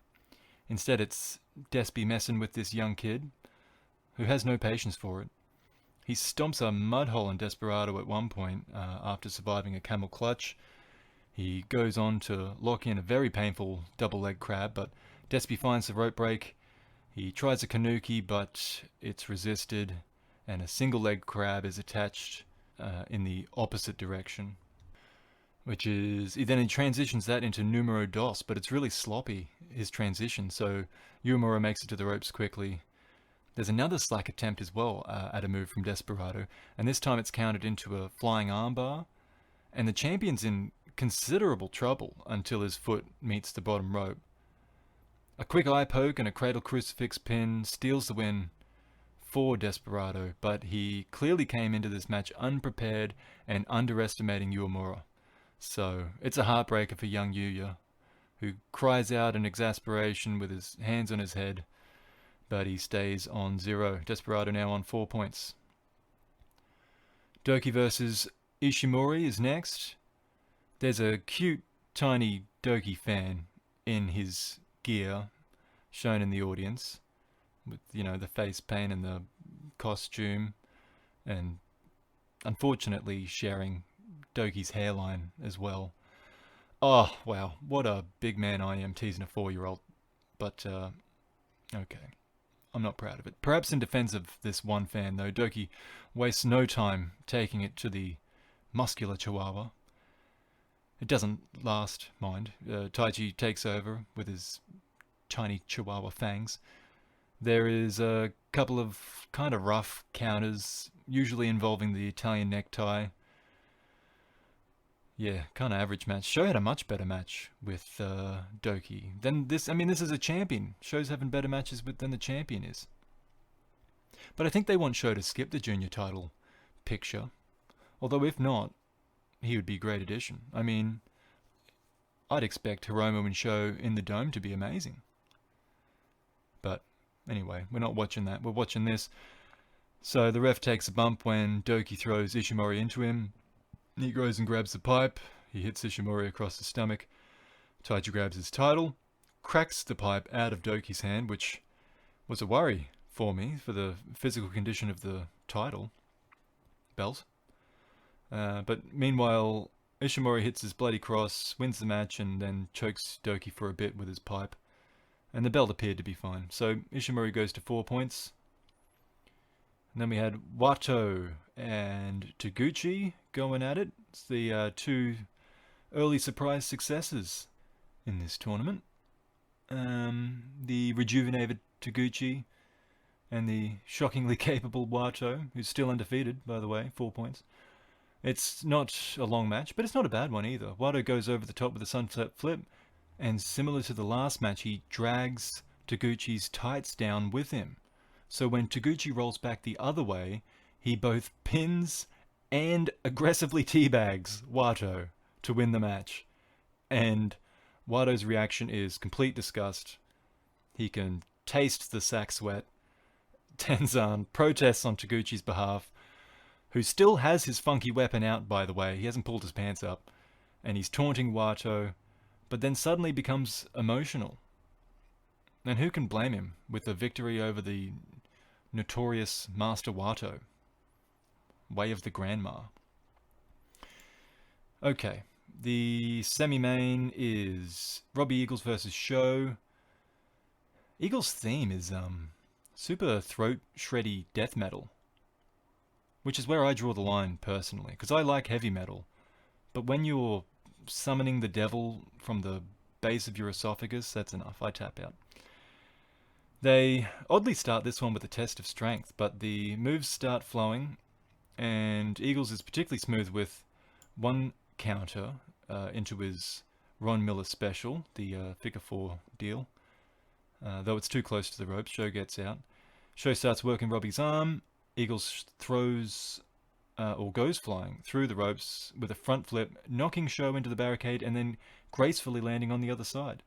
Instead, it's Despy messing with this young kid, who has no patience for it. He stomps a mud hole in Desperado at one point after surviving a camel clutch. He goes on to lock in a very painful double leg crab, but Despy finds the rope break. He tries a kanuki, but it's resisted, and a single leg crab is attached in the opposite direction. Then he transitions that into numero dos, but it's really sloppy, his transition, so Uemura makes it to the ropes quickly. There's another slack attempt as well at a move from Desperado, and this time it's countered into a flying armbar, and the champion's in considerable trouble until his foot meets the bottom rope. A quick eye poke and a cradle crucifix pin steals the win for Desperado, but he clearly came into this match unprepared and underestimating Uemura. So it's a heartbreaker for young Yuya, who cries out in exasperation with his hands on his head, but he stays on 0. Desperado now on 4 points. Doki versus Ishimori is next. There's a cute, tiny Doki fan in his gear shown in the audience with, the face paint and the costume, and unfortunately sharing Doki's hairline as well. Oh, wow, what a big man I am teasing a 4-year-old. But, okay, I'm not proud of it. Perhaps in defense of this one fan, though, Doki wastes no time taking it to the muscular chihuahua. It doesn't last, mind. Taichi takes over with his tiny chihuahua fangs. There is a couple of kind of rough counters, usually involving the Italian necktie. Yeah, kind of average match. Sho had a much better match with Doki. Then this, this is a champion. Sho's having better matches than the champion is. But I think they want Sho to skip the junior title picture. Although if not, he would be a great addition. I'd expect Hiromu and Sho in the Dome to be amazing. But anyway, we're not watching that. We're watching this. So the ref takes a bump when Doki throws Ishimori into him. He goes and grabs the pipe. He hits Ishimori across the stomach. Taichi grabs his title, cracks the pipe out of Doki's hand, which was a worry for me for the physical condition of the title belt. But meanwhile, Ishimori hits his bloody cross, wins the match, and then chokes Doki for a bit with his pipe. And the belt appeared to be fine. So Ishimori goes to 4 points. And then we had Wato and Taguchi going at it. It's the two early surprise successes in this tournament. The rejuvenated Taguchi and the shockingly capable Wato, who's still undefeated, by the way, 4 points. It's not a long match, but it's not a bad one either. Wato goes over the top with a sunset flip, and similar to the last match, he drags Taguchi's tights down with him. So when Taguchi rolls back the other way, he both pins and aggressively teabags Wato to win the match. And Wato's reaction is complete disgust. He can taste the sack sweat. Tenzan protests on Taguchi's behalf, who still has his funky weapon out, by the way. He hasn't pulled his pants up. And he's taunting Wato, but then suddenly becomes emotional. And who can blame him with a victory over the notorious Master Wato? Way of the Grandma. Okay, the semi-main is Robbie Eagles versus Sho. Eagles' theme is super throat shreddy death metal, which is where I draw the line personally, because I like heavy metal, but when you're summoning the devil from the base of your esophagus, that's enough. I tap out. They oddly start this one with a test of strength, but the moves start flowing, and Eagles is particularly smooth with one counter into his Ron Miller special, the figure 4 deal. Though it's too close to the ropes, Sho gets out. Sho starts working Robbie's arm. Eagles throws or goes flying through the ropes with a front flip, knocking Sho into the barricade and then gracefully landing on the other side.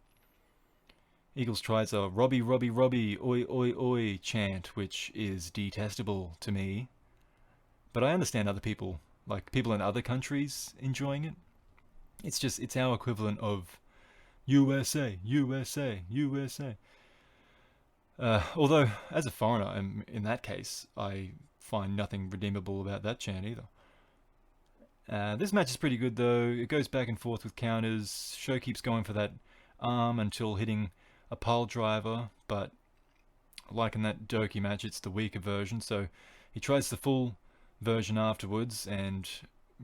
Eagles tries a Robbie, Robbie, Robbie, oi, oi, oi chant, which is detestable to me. But I understand other people, like people in other countries, enjoying it. It's our equivalent of USA, USA, USA. Although, as a foreigner, in that case, I find nothing redeemable about that chant either. This match is pretty good though. It goes back and forth with counters. Sho keeps going for that arm until hitting a pile driver, but like in that Doki match, it's the weaker version, so he tries the full version afterwards, and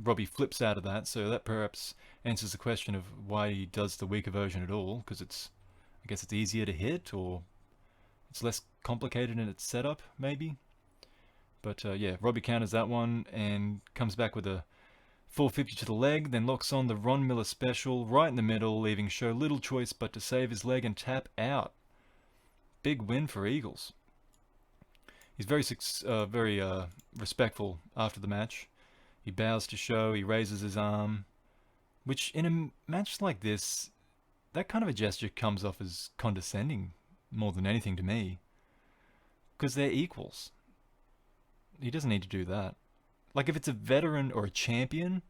Robbie flips out of that, so that perhaps answers the question of why he does the weaker version at all, because I guess it's easier to hit, or it's less complicated in its setup, maybe. But yeah, Robbie counters that one and comes back with a 450 to the leg, then locks on the Ron Miller special right in the middle, leaving Sho little choice but to save his leg and tap out. Big win for Eagles. He's very respectful after the match. He bows to Sho, he raises his arm, which in a match like this, that kind of a gesture comes off as condescending more than anything to me. Because they're equals. He doesn't need to do that. Like if it's a veteran or a champion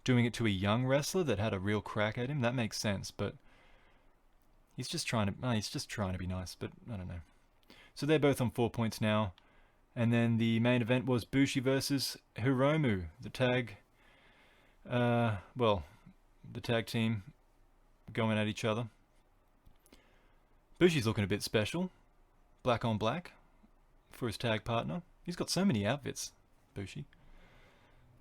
doing it to a young wrestler that had a real crack at him, that makes sense. But He's just trying to be nice, but I don't know. So they're both on 4 points now. And then the main event was Bushi versus Hiromu, the tag team going at each other. Bushi's looking a bit special. Black on black for his tag partner. He's got so many outfits, Bushi.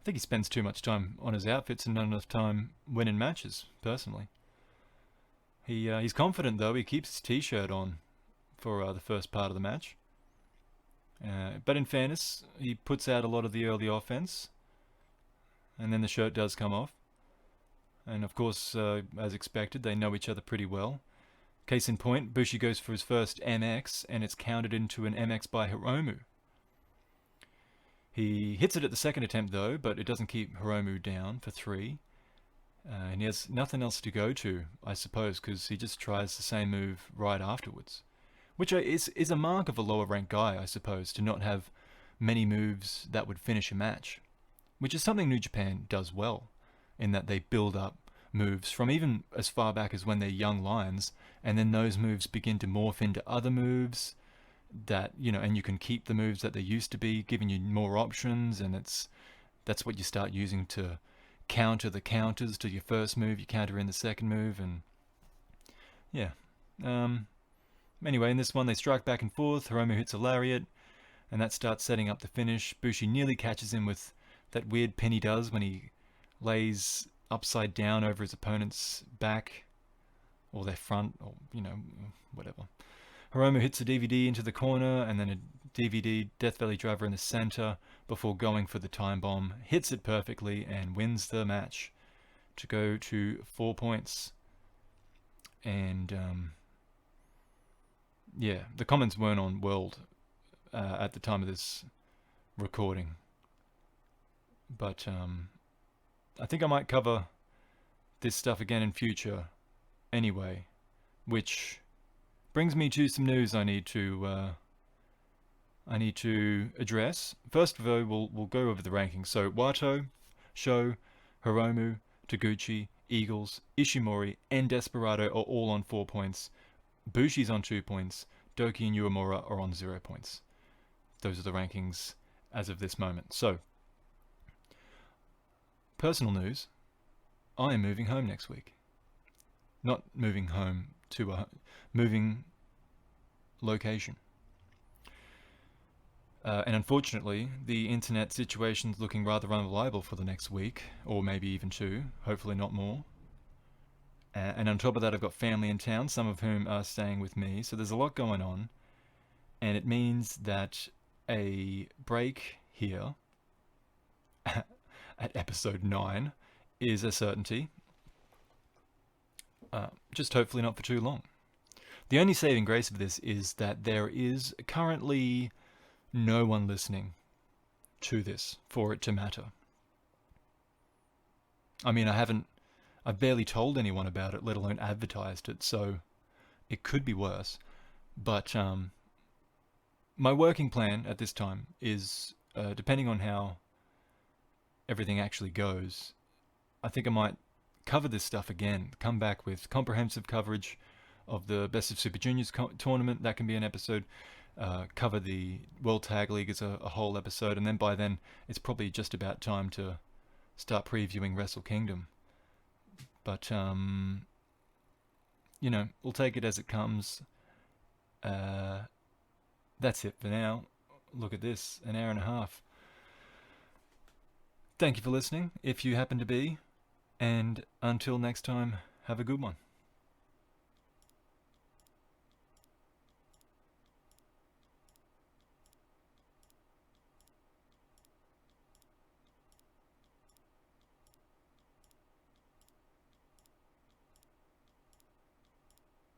I think he spends too much time on his outfits and not enough time winning matches, personally. He's confident, though. He keeps his t-shirt on for the first part of the match. But in fairness, he puts out a lot of the early offense. And then the shirt does come off. And of course, as expected, they know each other pretty well. Case in point, Bushi goes for his first MX, and it's countered into an MX by Hiromu. He hits it at the second attempt, though, but it doesn't keep Hiromu down for 3. And he has nothing else to go to, I suppose, because he just tries the same move right afterwards. Which is a mark of a lower-ranked guy, I suppose, to not have many moves that would finish a match. Which is something New Japan does well, in that they build up moves from even as far back as when they're young lions, and then those moves begin to morph into other moves that, and you can keep the moves that they used to be, giving you more options, and that's what you start using to counter the counters to your first move. You counter in the second move, and yeah. Anyway, in this one, they strike back and forth. Hiromu hits a lariat, and that starts setting up the finish. Bushi nearly catches him with that weird pin he does when he lays upside down over his opponent's back, or their front, or, whatever. Hiromu hits a DVD into the corner, and then a DVD Death Valley Driver in the center before going for the time bomb. Hits it perfectly and wins the match to go to 4 points. And the comments weren't on World at the time of this recording, but I think I might cover this stuff again in future anyway, which brings me to some news I need to address. First of all, we'll go over the rankings. So Wato, Sho, Hiromu, Taguchi, Eagles, Ishimori, and Desperado are all on 4 points. Bushi's on 2 points. Doki and Uemura are on 0 points. Those are the rankings as of this moment. So, personal news, I am moving home next week. Not moving home to a moving location. And unfortunately, the internet situation's looking rather unreliable for the next week, or maybe even 2, hopefully not more. And on top of that, I've got family in town, some of whom are staying with me, so there's a lot going on. And it means that a break here at episode 9 is a certainty. Just hopefully not for too long. The only saving grace of this is that there is currently no one listening to this for it to matter. I mean, I've barely told anyone about it, let alone advertised it, so it could be worse. But my working plan at this time is, depending on how everything actually goes, I think I might cover this stuff again, come back with comprehensive coverage of the Best of Super Juniors tournament. That can be an episode. Cover the World Tag League as a whole episode, and then by then it's probably just about time to start previewing Wrestle Kingdom. But we'll take it as it comes. That's it for now. Look at this, an hour and a half. Thank you for listening, if you happen to be, and until next time, have a good one.